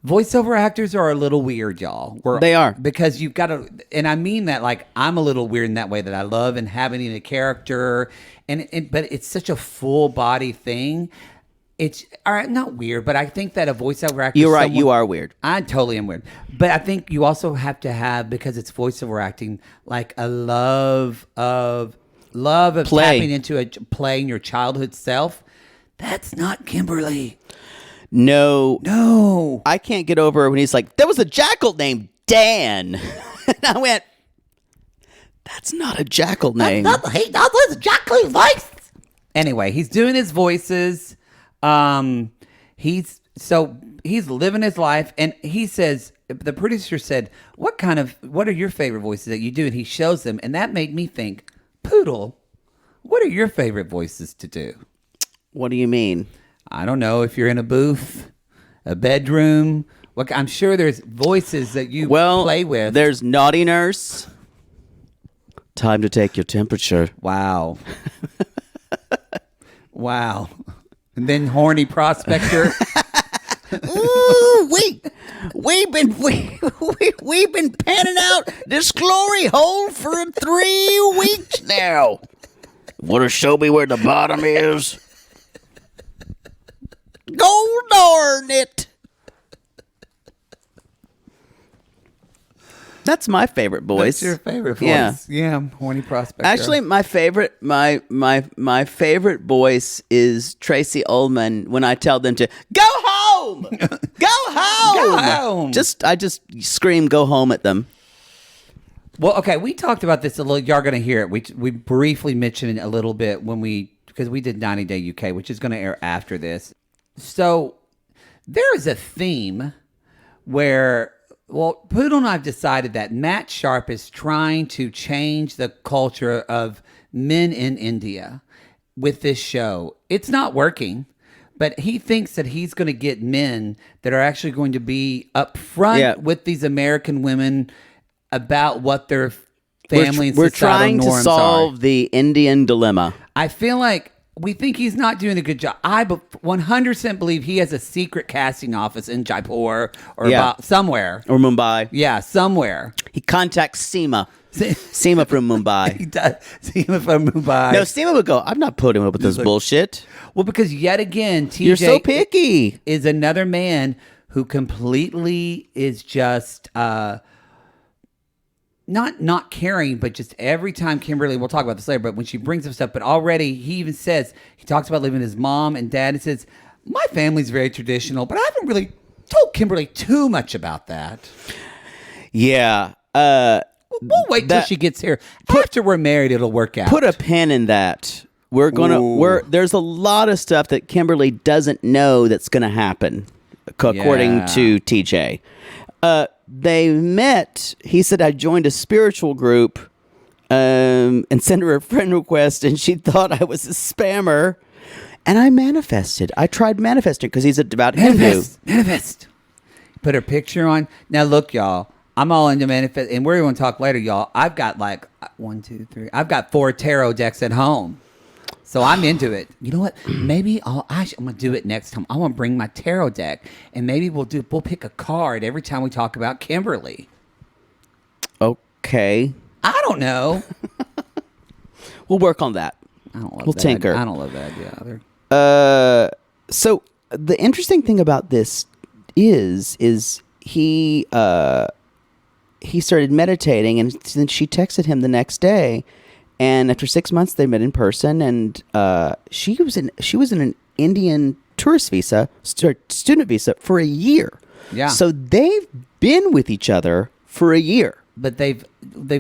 Voiceover actors are a little weird, y'all. They are. Because you've got to, and I mean that like I'm a little weird in that way, that I love inhabiting a character, but it's such a full body thing. It's all right, not weird, but I think that a voiceover actor. You're right. You are weird. I totally am weird, but I think you also have to have, because it's voiceover acting, like a love of tapping into playing your childhood self. That's not Kimberly. No. I can't get over when he's like, there was a jackal named Dan. And I went, that's not a jackal name. That's a jackal voice. Anyway, he's doing his voices. He's living his life, and he says, the producer said, what are your favorite voices that you do? And he shows them, and that made me think, Poodle, what are your favorite voices to do? What do you mean? I don't know, if you're in a booth, a bedroom. Look, I'm sure there's voices that you play with. There's Naughty Nurse. Time to take your temperature. Wow. Wow. And then Horny Prospector. Ooh, we've been panning out this glory hole for 3 weeks now. Want to show me where the bottom is? Go darn it! That's my favorite voice. That's your favorite voice. Yeah, Horny Prospector. Actually, my favorite voice is Tracy Ullman when I tell them to go home. Go home. Go home. I just scream go home at them. Well, okay, we talked about this a little. Y'all going to hear it. We briefly mentioned it a little bit because we did 90 Day UK, which is going to air after this. So there is a theme where, Poodle and I have decided that Matt Sharp is trying to change the culture of men in India with this show. It's not working, but he thinks that he's going to get men that are actually going to be upfront with these American women about what their family and societal norms are. We're trying to solve the Indian dilemma. I feel like we think he's not doing a good job. I 100% believe he has a secret casting office in Jaipur or somewhere. Or Mumbai. Yeah, somewhere. He contacts Seema. Seema from Mumbai. He does. Seema from Mumbai. No, Seema would go, I'm not putting up with this bullshit. Well, because yet again, TJ You're so picky. Is another man who completely is just... Not caring, but just every time Kimberly, we'll talk about this later, but when she brings up stuff, but already he even says, he talks about living with his mom and dad, and says, my family's very traditional, but I haven't really told Kimberly too much about that. Yeah. We'll wait till she gets here. After we're married, it'll work out. Put a pin in that. There's a lot of stuff that Kimberly doesn't know that's going to happen, according to TJ. They met. He said, I joined a spiritual group and sent her a friend request, and she thought I was a spammer. And I manifested. I tried manifesting because he's a devout Hindu. Manifest. Put her picture on. Now, look, y'all. I'm all into manifest, and we're going to talk later, y'all. I've got like 1, 2, 3. I've got 4 tarot decks at home. So I'm into it. You know what? Maybe I'm gonna do it next time. I want to bring my tarot deck, and maybe we'll pick a card every time we talk about Kimberly. Okay. I don't know. We'll work on that. We'll tinker. I don't love that idea either. So the interesting thing about this is he started meditating, and then she texted him the next day. And after 6 months, they met in person, and she was in an Indian tourist visa, student visa, for a year. Yeah. So they've been with each other for a year. But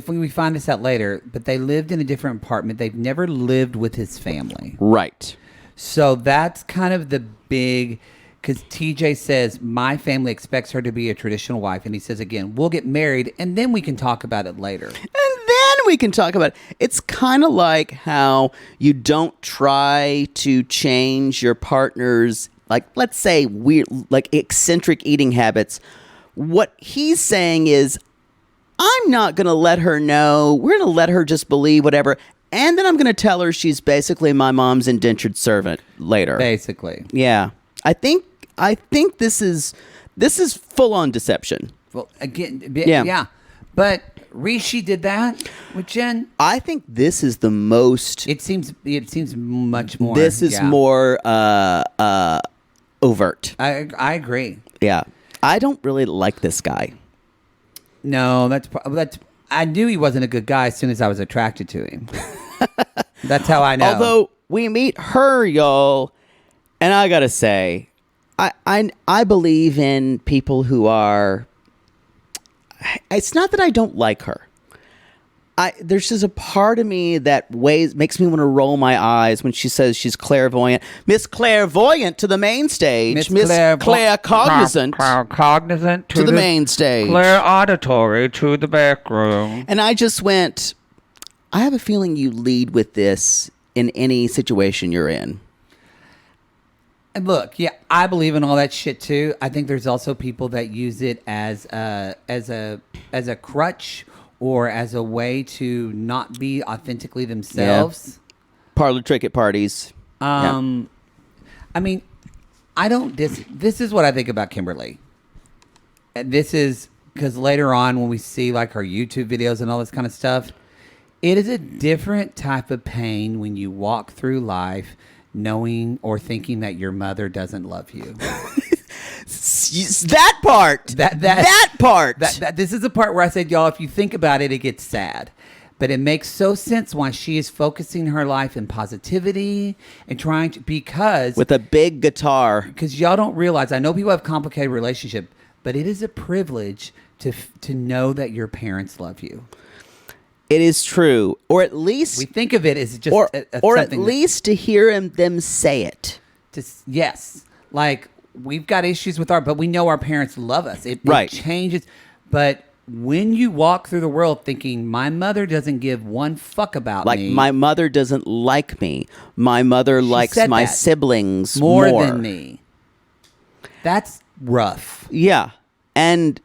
we find this out later, but they lived in a different apartment. They've never lived with his family. Right. So that's kind of the big, because TJ says, my family expects her to be a traditional wife. And he says, again, we'll get married, and then we can talk about it later. And then we can talk about it. It's kind of like how you don't try to change your partner's, like, let's say, weird, like, eccentric eating habits. What he's saying is, I'm not going to let her know. We're going to let her just believe whatever. And then I'm going to tell her she's basically my mom's indentured servant later. Basically. Yeah. I think this is full on deception. Well, again, yeah. But Rishi did that with Jen. I think this is the most. It seems much more. This is more overt. I agree. Yeah. I don't really like this guy. No, that's. I knew he wasn't a good guy as soon as I was attracted to him. That's how I know. Although we meet her, y'all, and I gotta say, I believe in people who are. It's not that I don't like her. There's just a part of me that makes me want to roll my eyes when she says she's clairvoyant. Miss Clairvoyant to the main stage. Miss Claircognizant. Cognizant to the main stage. Clairauditory to the back room. And I just went, I have a feeling you lead with this in any situation you're in. And look, yeah, I believe in all that shit too. I think there's also people that use it as a crutch or as a way to not be authentically themselves. Yeah. Parlor trick at parties. I mean, I don't this is what I think about Kimberly. This is because later on when we see like her YouTube videos and all this kind of stuff, it is a different type of pain when you walk through life knowing or thinking that your mother doesn't love you. That part. That part. This is the part where I said, y'all, if you think about it, it gets sad. But it makes so sense why she is focusing her life in positivity and trying to, because... with a big guitar. Because y'all don't realize, I know people have complicated relationship, but it is a privilege to know that your parents love you. It is true. Or at least... we think of it as just... or at least to hear them say it. Yes. Like... we've got issues with but we know our parents love us. It changes. But when you walk through the world thinking, my mother doesn't give one fuck about me. Like, my mother doesn't like me. My mother likes my siblings more than me. That's rough. Yeah. And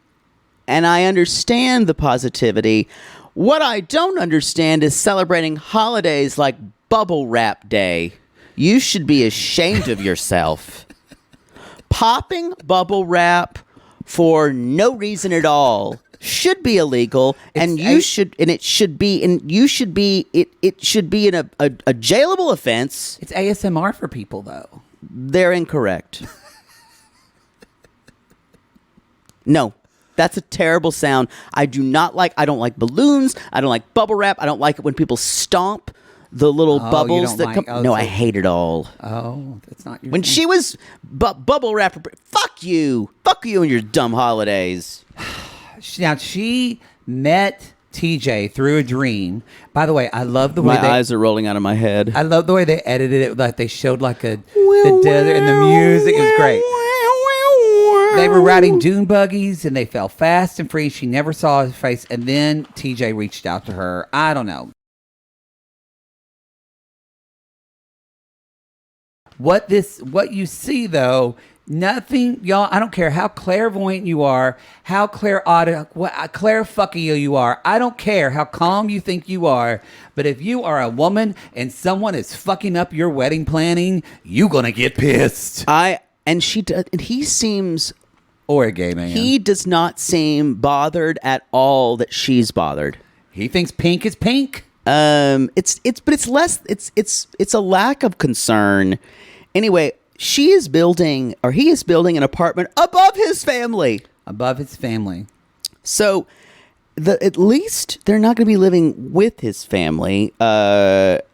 I understand the positivity. What I don't understand is celebrating holidays like Bubble Wrap Day. You should be ashamed of yourself. Popping bubble wrap for no reason at all should be illegal, and it should be in a jailable offense. It's ASMR for people, though. They're incorrect. No, that's a terrible sound. I don't like balloons. I don't like bubble wrap. I don't like it when people stomp the little bubbles that come. No, I hate it all. Oh, that's not your when thing. She was bubble wrap. Fuck you and your dumb holidays. Now she met TJ through a dream. By the way, I love the way my eyes are rolling out of my head. I love the way they edited it. Like they showed like the desert and the music. It was great. They were riding dune buggies and they fell fast and free. She never saw his face, and then TJ reached out to her. I don't know. What you see though, nothing, y'all. I don't care how clairvoyant you are, how clairfucking you are. I don't care how calm you think you are. But if you are a woman and someone is fucking up your wedding planning, you gonna get pissed. And he seems, or a gay man. He does not seem bothered at all that she's bothered. He thinks pink is pink. It's a lack of concern. Anyway, he is building an apartment above his family. Above his family. So, at least they're not going to be living with his family. This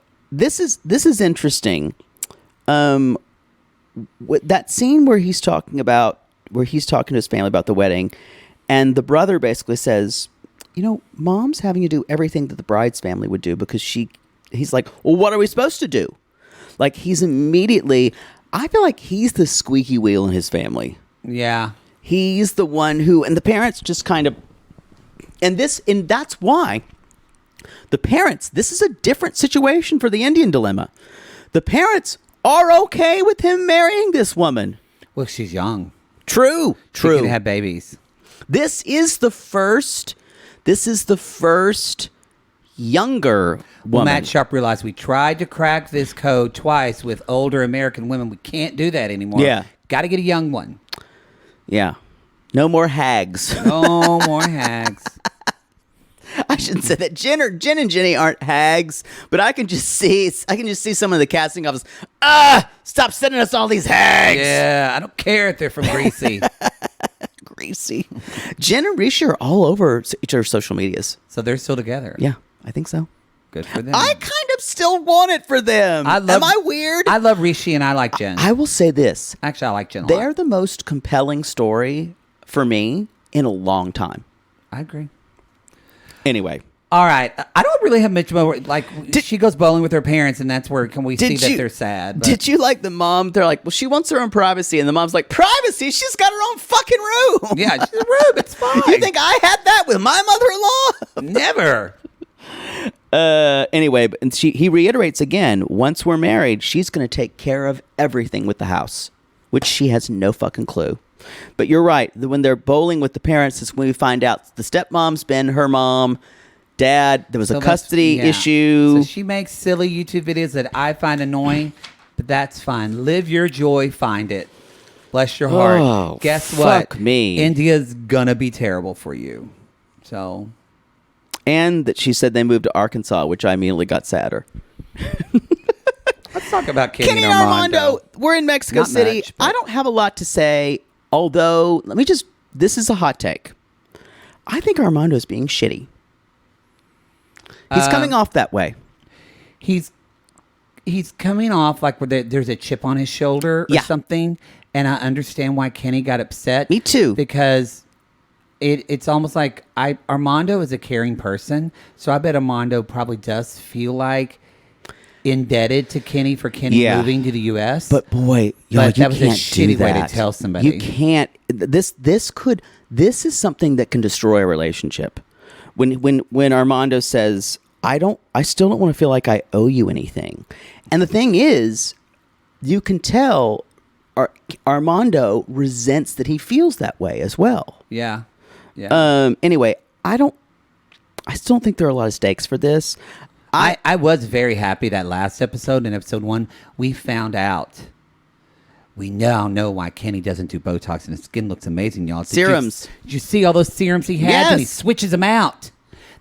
is interesting. That scene where he's talking to his family about the wedding, and the brother basically says, Mom's having to do everything that the bride's family would do because he's like, well, what are we supposed to do? Like, I feel like he's the squeaky wheel in his family. Yeah. He's the one and the parents just kind of, and that's why The parents, this is a different situation for the Indian dilemma. The parents are okay with him marrying this woman. Well, she's young. True. She can have babies. This is the first younger woman. Well, Matt Sharp realized we tried to crack this code twice with older American women. We can't do that anymore. Yeah. Got to get a young one. Yeah. No more hags. No more hags. I shouldn't say that. Jen and Jenny aren't hags, but I can just see some of the casting office. Stop sending us all these hags. Yeah, I don't care if they're from Greasy. Greasy. Jen and Rishi are all over each other's social medias. So they're still together. Yeah, I think so. Good for them. I kind of still want it for them. Am I weird? I love Rishi and I like Jen. I will say this. Actually, I like Jen a lot. They're the most compelling story for me in a long time. I agree. Anyway. All right. I don't really have much more. Like, she goes bowling with her parents, and that's where we see that they're sad. But. Did you like the mom? They're like, well, she wants her own privacy. And the mom's like, privacy? She's got her own fucking room. Yeah, she's a room. It's fine. You think I had that with my mother-in-law? Never. Anyway, and he reiterates again, once we're married, she's going to take care of everything with the house, which she has no fucking clue. But you're right. When they're bowling with the parents, is when we find out the stepmom's been her mom. Dad, there was a custody issue. So she makes silly YouTube videos that I find annoying, but that's fine. Live your joy, find it. Bless your heart. Oh, guess what? Fuck me. India's gonna be terrible for you. So. And that she said they moved to Arkansas, which I immediately got sadder. Let's talk about Kenny and Armando. Armando. We're in Mexico City. Much, I don't have a lot to say, although, this is a hot take. I think Armando's being shitty. He's coming off that way. He's coming off like there's a chip on his shoulder or something. And I understand why Kenny got upset. Me too. Because it's almost like Armando is a caring person. So I bet Armando probably does feel like indebted to Kenny for Kenny moving to the U.S. But boy, that was a shitty way to tell somebody. You can't. This is something that can destroy a relationship. When Armando says, I still don't want to feel like I owe you anything. And the thing is, you can tell Armando resents that he feels that way as well. Yeah. Yeah. Anyway, I still don't think there are a lot of stakes for this. I was very happy that last episode, in episode 1, we found out. We now know why Kenny doesn't do Botox and his skin looks amazing, y'all. Serums. Did you see all those serums he has? Yes. And he switches them out.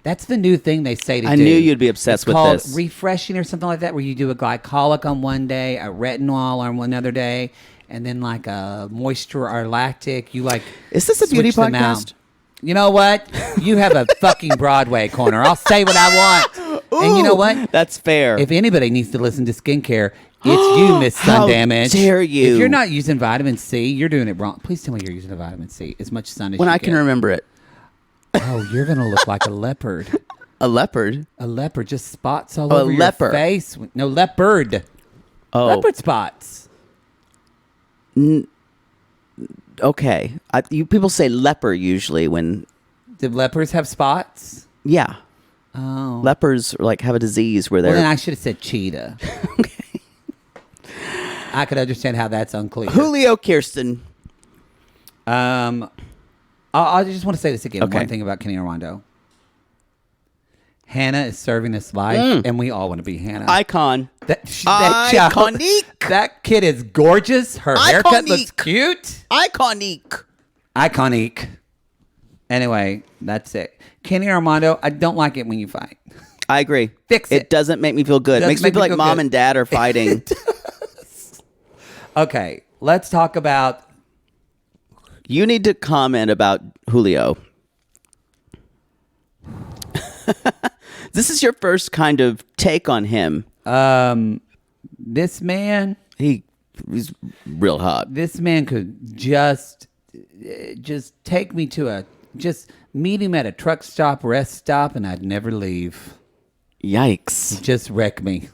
That's the new thing they say to do. I knew you'd be obsessed with this. It's called refreshing or something like that, where you do a glycolic on one day, a retinol on another day, and then like a moisture or lactic. You like Is this a beauty switch them out. podcast? You know what? You have a fucking Broadway corner. I'll say what I want. Ooh, and you know what? That's fair. If anybody needs to listen to skincare, it's you, Miss Sun How Damage. dare you? If you're not using vitamin C, you're doing it wrong. Please tell me you're using a vitamin C. As much sun as when you I get. can remember it. Oh, you're going to look like a leopard. A leopard? A leopard. Just spots all over leper. your face. No, leopard. Oh. Leopard spots. Okay. People say leper usually when... Do leopards have spots? Yeah. Oh. Leopards have a disease where they're... Well, then I should have said cheetah. Okay. I could understand how that's unclear. Julio, Kirsten. I just want to say this again. Okay. One thing about Kenny Armando. Hannah is serving us life, and we all want to be Hannah. Icon. Iconique. That kid is gorgeous. Her haircut looks cute. Iconique. Anyway, that's it. Kenny Armando, I don't like it when you fight. I agree. Fix it. It doesn't make me feel good. It makes me feel like mom and dad are fighting. Okay, let's talk about... You need to comment about Julio. This is your first kind of take on him. This man... He's real hot. This man could just take me to just meet him at a truck stop, rest stop, and I'd never leave. Yikes. Just wreck me.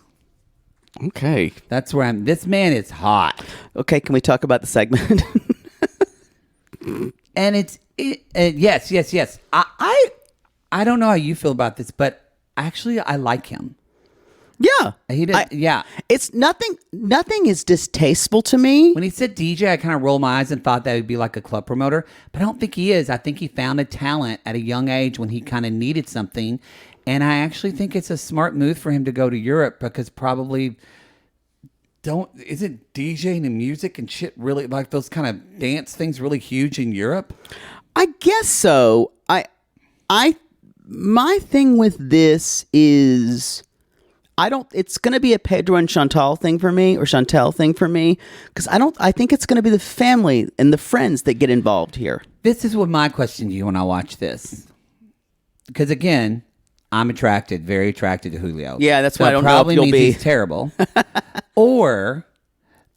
Okay. That's where I'm... This man is hot. Okay, can we talk about the segment? And yes. I don't know how you feel about this, but actually, I like him. Yeah. He did. Yeah. It's nothing is distasteful to me. When he said DJ, I kind of rolled my eyes and thought that would be like a club promoter, but I don't think he is. I think he found a talent at a young age when he kind of needed something. And I actually think it's a smart move for him to go to Europe because probably isn't DJing and music and shit really like those kind of dance things really huge in Europe? I guess so. My thing with this is it's going to be a Pedro and Chantal thing for me or Chantel thing for me because I think it's going to be the family and the friends that get involved here. This is what my question to you when I watch this. Because again, I'm very attracted to Julio. Yeah, that's so why I don't probably know if you'll means be. He's terrible. Or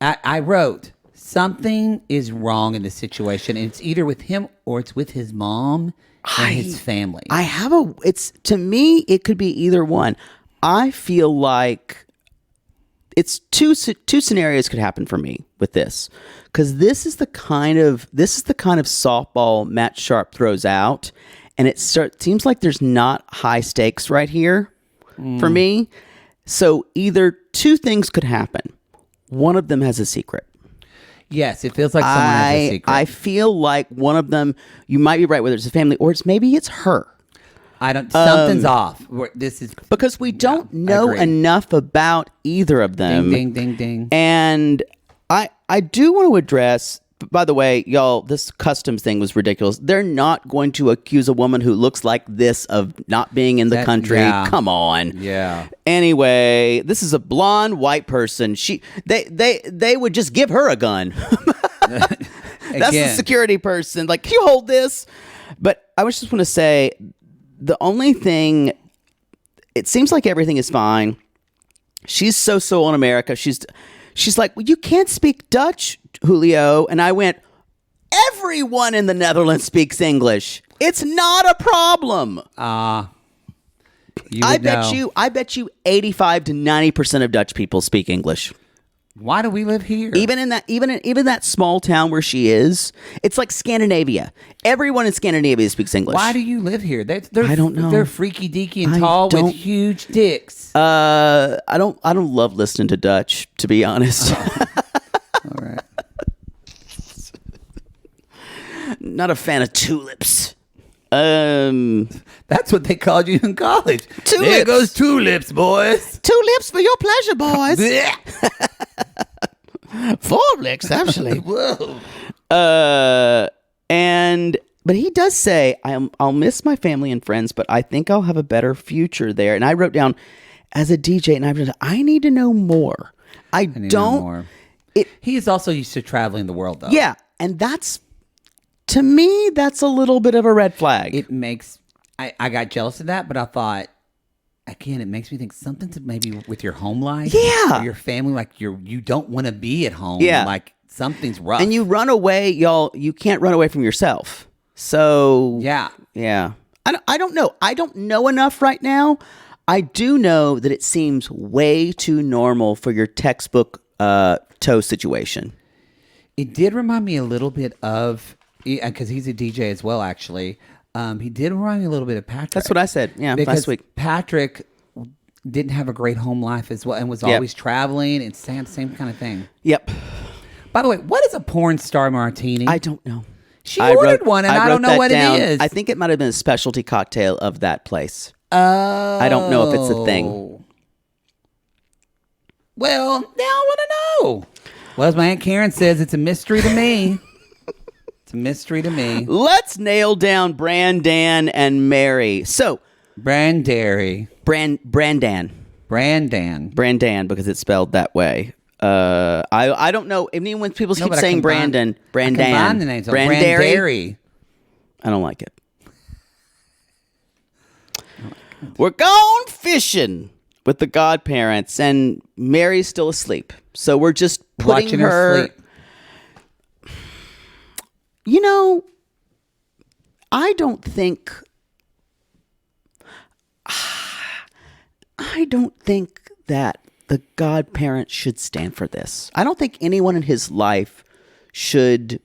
I wrote, something is wrong in this situation. And it's either with him or it's with his mom and his family. To me, it could be either one. I feel like it's two scenarios could happen for me with this because this is the kind of softball Matt Sharp throws out, and it seems like there's not high stakes right here for me. So either two things could happen. One of them has a secret. Yes, it feels like someone has a secret. I feel like one of them. You might be right, whether it's a family or maybe it's her. Something's off. This is because we don't know enough about either of them. Ding, ding, ding, ding. And I do want to address, by the way, y'all, this customs thing was ridiculous. They're not going to accuse a woman who looks like this of not being in the country. Yeah. Come on. Yeah. Anyway, this is a blonde white person. They would just give her a gun. That's the security person. Like, can you hold this? But I just want to say, the only thing, it seems like everything is fine. She's so on America. She's like, well, you can't speak Dutch, Julio. And I went, everyone in the Netherlands speaks English. It's not a problem. I bet you 85 to 90% of Dutch people speak English. Why do we live here? Even in that small town where she is, it's like Scandinavia. Everyone in Scandinavia speaks English. Why do you live here? I don't know. They're freaky deaky and tall with huge dicks. I don't love listening to Dutch, to be honest. All right. Not a fan of tulips. That's what they called you in college. Tulips. There goes tulips, boys. Tulips for your pleasure, boys. 4 licks, actually. Whoa. But he does say, I'll miss my family and friends, but I think I'll have a better future there. And I wrote down, as a DJ, and I need to know more. I need to know more. He is also used to traveling the world, though. Yeah, and to me, that's a little bit of a red flag. It makes... I got jealous of that, but I thought, again, it makes me think something to maybe with your home life. Yeah. Or your family, like you don't want to be at home. Yeah. Like something's rough. And you run away, y'all, you can't run away from yourself. So... Yeah. Yeah. I don't know. I don't know enough right now. I do know that it seems way too normal for your textbook toe situation. It did remind me a little bit of... Because he's a DJ as well, actually. He did remind me a little bit of Patrick. That's what I said. Yeah, because last week. Patrick didn't have a great home life as well, and was always traveling and same kind of thing. Yep. By the way, what is a porn star martini? I don't know. She ordered one, and I don't know what it is. I think it might have been a specialty cocktail of that place. Oh. I don't know if it's a thing. Well, now I want to know. Well, as my Aunt Karen says, it's a mystery to me. Mystery to me. Let's nail down Brandan and Mary. So, Brandan, because it's spelled that way. I don't know. When people keep saying Brandan. I combine the names. Brandary. I don't like it. We're going fishing with the godparents, and Mary's still asleep. So we're just putting her sleep. You know, I don't think that the godparents should stand for this. I don't think anyone in his life should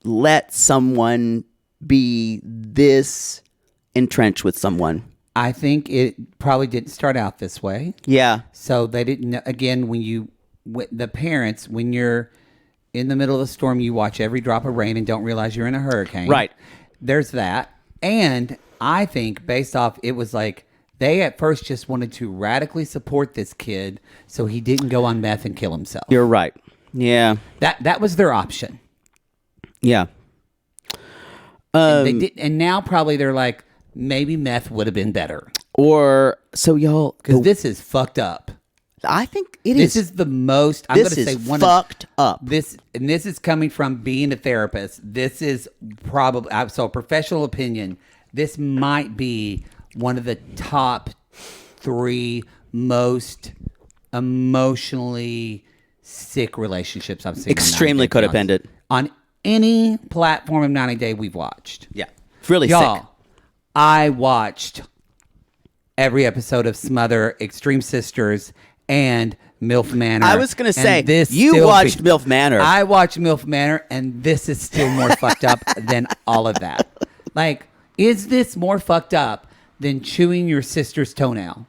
let someone be this entrenched with someone. I think it probably didn't start out this way. Yeah. So they didn't know. Again, the parents, when you're in the middle of the storm, you watch every drop of rain and don't realize you're in a hurricane. Right. There's that. And I think based off, it was like they at first just wanted to radically support this kid so he didn't go on meth and kill himself. You're right. Yeah. That was their option. Yeah. And they did, and now probably they're like, maybe meth would have been better. Or, so y'all... Because this is fucked up. I think it This is. is the most... I'm going to say one fucked up. This is coming from being a therapist. This is probably... So, professional opinion, this might be one of the top 3 most emotionally sick relationships I've seen. Extremely codependent. On any platform of 90 Day we've watched. Yeah. Really Y'all, sick. I watched every episode of Smother, Extreme Sisters, and MILF Manor. I was going to say, this you watched MILF Manor. I watched MILF Manor, and this is still more fucked up than all of that. Like, is this more fucked up than chewing your sister's toenail?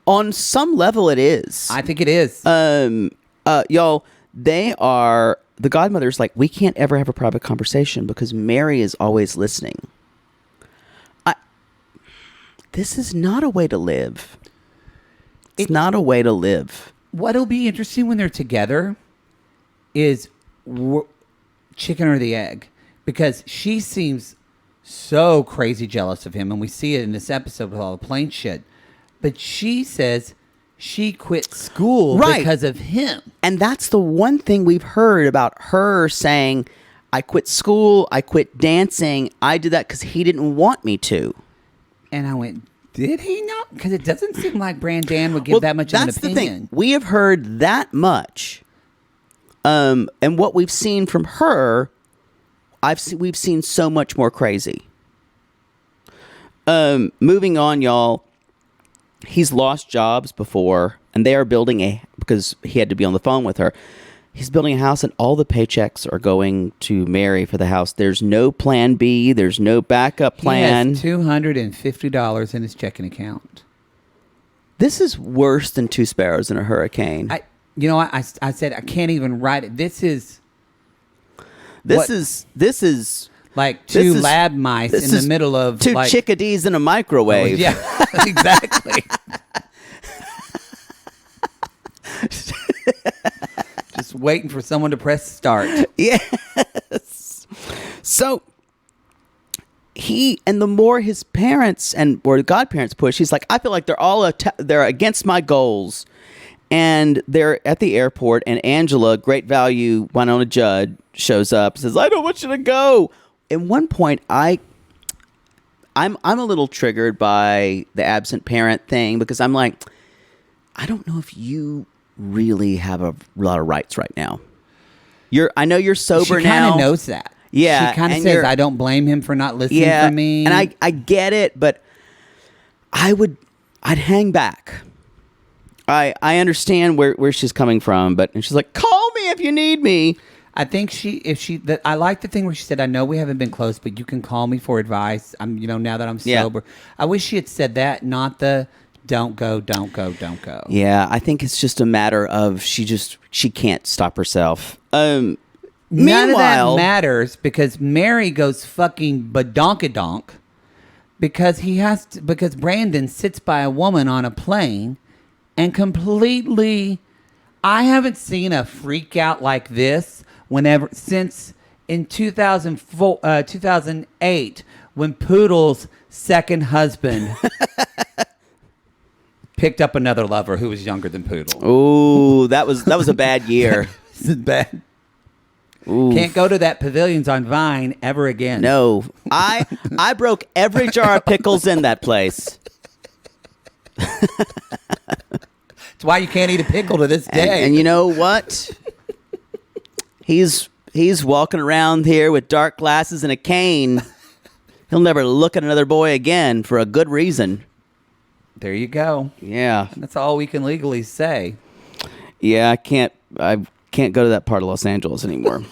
On some level, it is. I think it is. Y'all, the godmother's like, we can't ever have a private conversation because Mary is always listening. This is not a way to live. It's not a way to live. What'll be interesting when they're together is chicken or the egg, because she seems so crazy jealous of him, and we see it in this episode with all the plane shit. But she says she quit school because of him. And that's the one thing we've heard about her saying, I quit school, I quit dancing, I did that because he didn't want me to. And I went, did he not? Because it doesn't seem like Brandan would give that much of an opinion. That's the thing. We have heard that much. And what we've seen from her, we've seen so much more crazy. Moving on, y'all. He's lost jobs before, and they are building because he had to be on the phone with her. He's building a house, and all the paychecks are going to Mary for the house. There's no plan B. There's no backup plan. He has $250 in his checking account. This is worse than 2 sparrows in a hurricane. I said I can't even write it. This is like 2 lab mice in the middle of 2 chickadees in a microwave. Yeah, exactly. Just waiting for someone to press start. Yes. So the more his parents or godparents push, he's like, I feel like they're against my goals. And they're at the airport, and Angela, great value Winona Judd, shows up and says, I don't want you to go. At one point, I'm a little triggered by the absent parent thing, because I'm like, I don't know if you really have a lot of rights right now. I know you're sober now. She kind of knows that. Yeah. She kind of says, I don't blame him for not listening to me. And I get it, but I'd hang back. I understand where she's coming from, and she's like, call me if you need me. I think I like the thing where she said, I know we haven't been close, but you can call me for advice. Now that I'm sober. I wish she had said that, not the don't go. Yeah, I think it's just a matter of she can't stop herself. None of that matters, because Mary goes fucking badonkadonk because Brandan sits by a woman on a plane and completely, I haven't seen a freak out like this since in 2008 when Poodle's second husband picked up another lover who was younger than Poodle. Ooh, that was a bad year. This is bad. Ooh. Can't go to that Pavilions on Vine ever again. No. I broke every jar of pickles in that place. That's why you can't eat a pickle to this day. And you know what? He's walking around here with dark glasses and a cane. He'll never look at another boy again for a good reason. There you go. Yeah. That's all we can legally say. Yeah, I can't go to that part of Los Angeles anymore.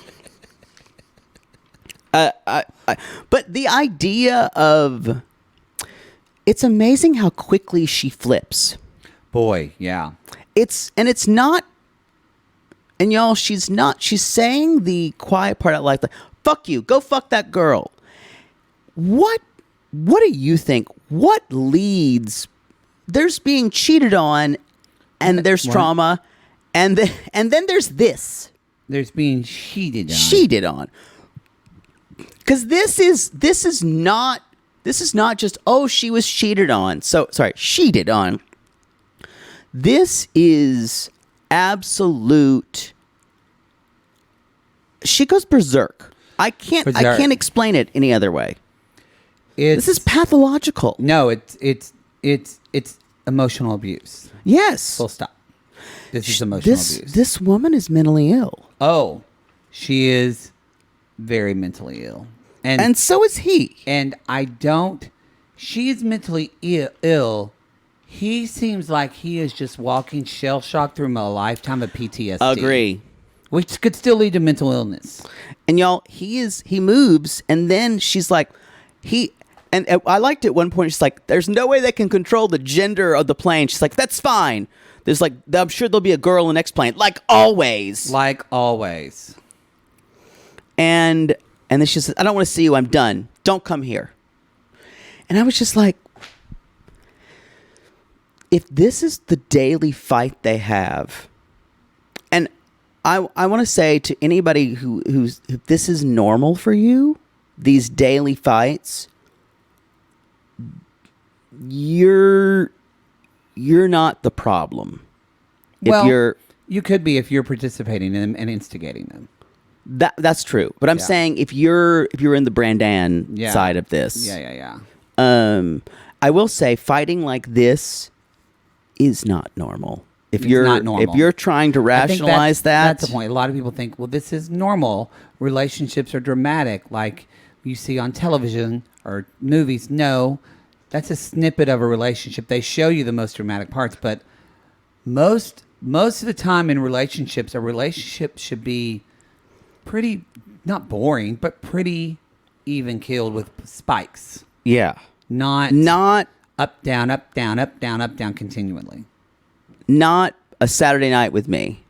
But the idea of It's amazing how quickly she flips. Boy, yeah. It's not, and y'all, she's saying the quiet part out loud, like, fuck you, go fuck that girl. What do you think? What leads? There's being cheated on, and there's trauma, and then there's this. There's being cheated on. Cheated on. Because this is not just, oh, she was cheated on. So sorry, cheated on. This is absolute. She goes berserk. I can't explain it any other way. This is pathological. No, it's emotional abuse. Yes. Full stop. This is emotional abuse. This woman is mentally ill. Oh, she is very mentally ill. And so is he. And she is mentally ill. He seems like he is just walking shell-shocked through a lifetime of PTSD. Agree. Which could still lead to mental illness. And y'all, he moves, and then she's like, and I liked it at one point, she's like, there's no way they can control the gender of the plane. She's like, that's fine. There's like, I'm sure there'll be a girl in the next plane. Like always. Like always. And then she says, I don't want to see you. I'm done. Don't come here. And I was just like, if this is the daily fight they have, and I want to say to anybody who's if this is normal for you, these daily fights, you're not the problem. You could be if you're participating in them and instigating them. That's true. But I'm saying if you're in the Brandan side of this. Yeah. I will say fighting like this is not normal. If you're trying to rationalize that's the point. A lot of people think, well, this is normal. Relationships are dramatic, like you see on television or movies. No, that's a snippet of a relationship. They show you the most dramatic parts, but most of the time in relationships, a relationship should be pretty, not boring, but pretty even keeled with spikes. Yeah. Not up, down, up, down, up, down, up, down continually. Not a Saturday night with me.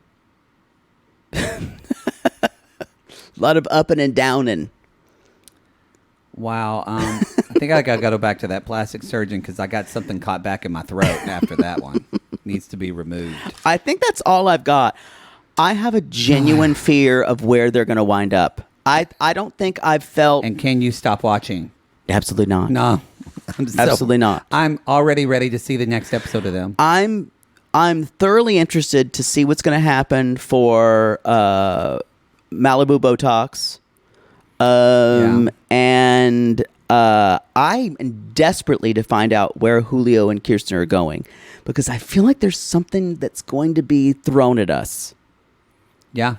A lot of up and downing. Wow. I think I got to go back to that plastic surgeon because I got something caught back in my throat after that one. Needs to be removed. I think that's all I've got. I have a genuine fear of where they're going to wind up. I don't think I've felt... And can you stop watching? Absolutely not. No. Absolutely not. I'm already ready to see the next episode of them. I'm thoroughly interested to see what's going to happen for Malibu Botox. And I am desperately to find out where Julio and Kirsten are going because I feel like there's something that's going to be thrown at us. Yeah.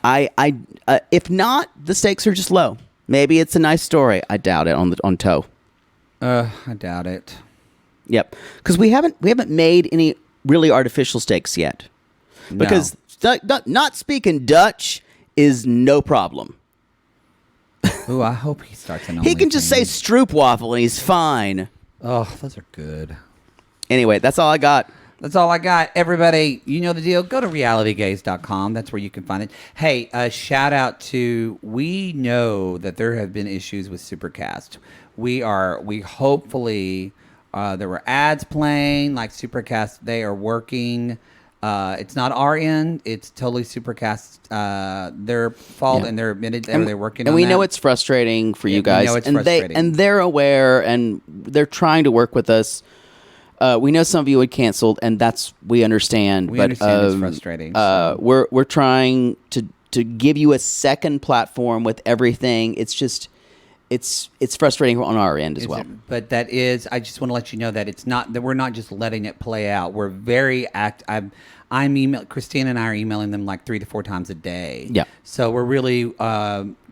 If not, the stakes are just low. Maybe it's a nice story. I doubt it on tow. I doubt it. Yep. Because we haven't made any really artificial stakes yet. Because not speaking Dutch is no problem. Ooh, I hope he starts an He can just say stroopwafel and he's fine. Oh, those are good. Anyway, that's all I got. That's all I got. Everybody, you know the deal. Go to realitygaze.com. That's where you can find it. Hey, shout out to, we know that there have been issues with Supercast. We hopefully, there were ads playing like Supercast. They are working. It's not our end. It's totally Supercast, their fault, and they're admitted that they're working on that. And we know it's frustrating for you guys. We know it's frustrating. They're aware, and they're trying to work with us. We know some of you had canceled, and we understand. We understand it's frustrating. We're trying to give you a second platform with everything. It's just it's frustrating on our end as well. But that is, I just want to let you know that it's not that we're not just letting it play out. We're very Christine and I are emailing them like 3 to 4 times a day. Yeah. So we're really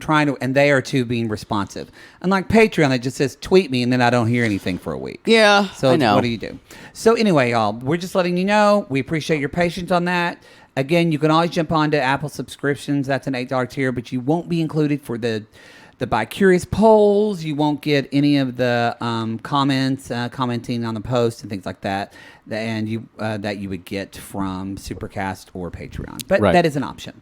trying to, and they are too being responsive. Unlike Patreon, that just says tweet me and then I don't hear anything for a week. Yeah. So I know. What do you do? So anyway, y'all, we're just letting you know. We appreciate your patience on that. Again, you can always jump onto Apple subscriptions. That's an $8 tier, but you won't be included for the the bi-curious polls. You won't get any of the comments, commenting on the post and things like that, and that you would get from Supercast or Patreon. But that is an option.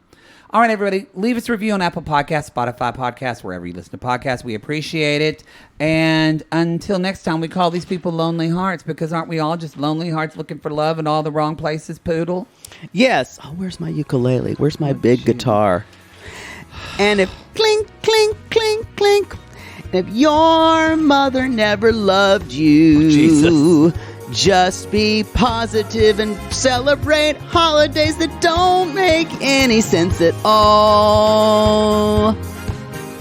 All right, everybody, leave us a review on Apple Podcasts, Spotify Podcasts, wherever you listen to podcasts. We appreciate it. And until next time, we call these people lonely hearts because aren't we all just lonely hearts looking for love in all the wrong places, Poodle? Yes. Oh, where's my ukulele? Where's my big guitar? And if clink, clink, clink, clink, if your mother never loved you, Jesus. Just be positive and celebrate holidays that don't make any sense at all.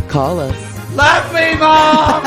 Call us. Love me, Mom!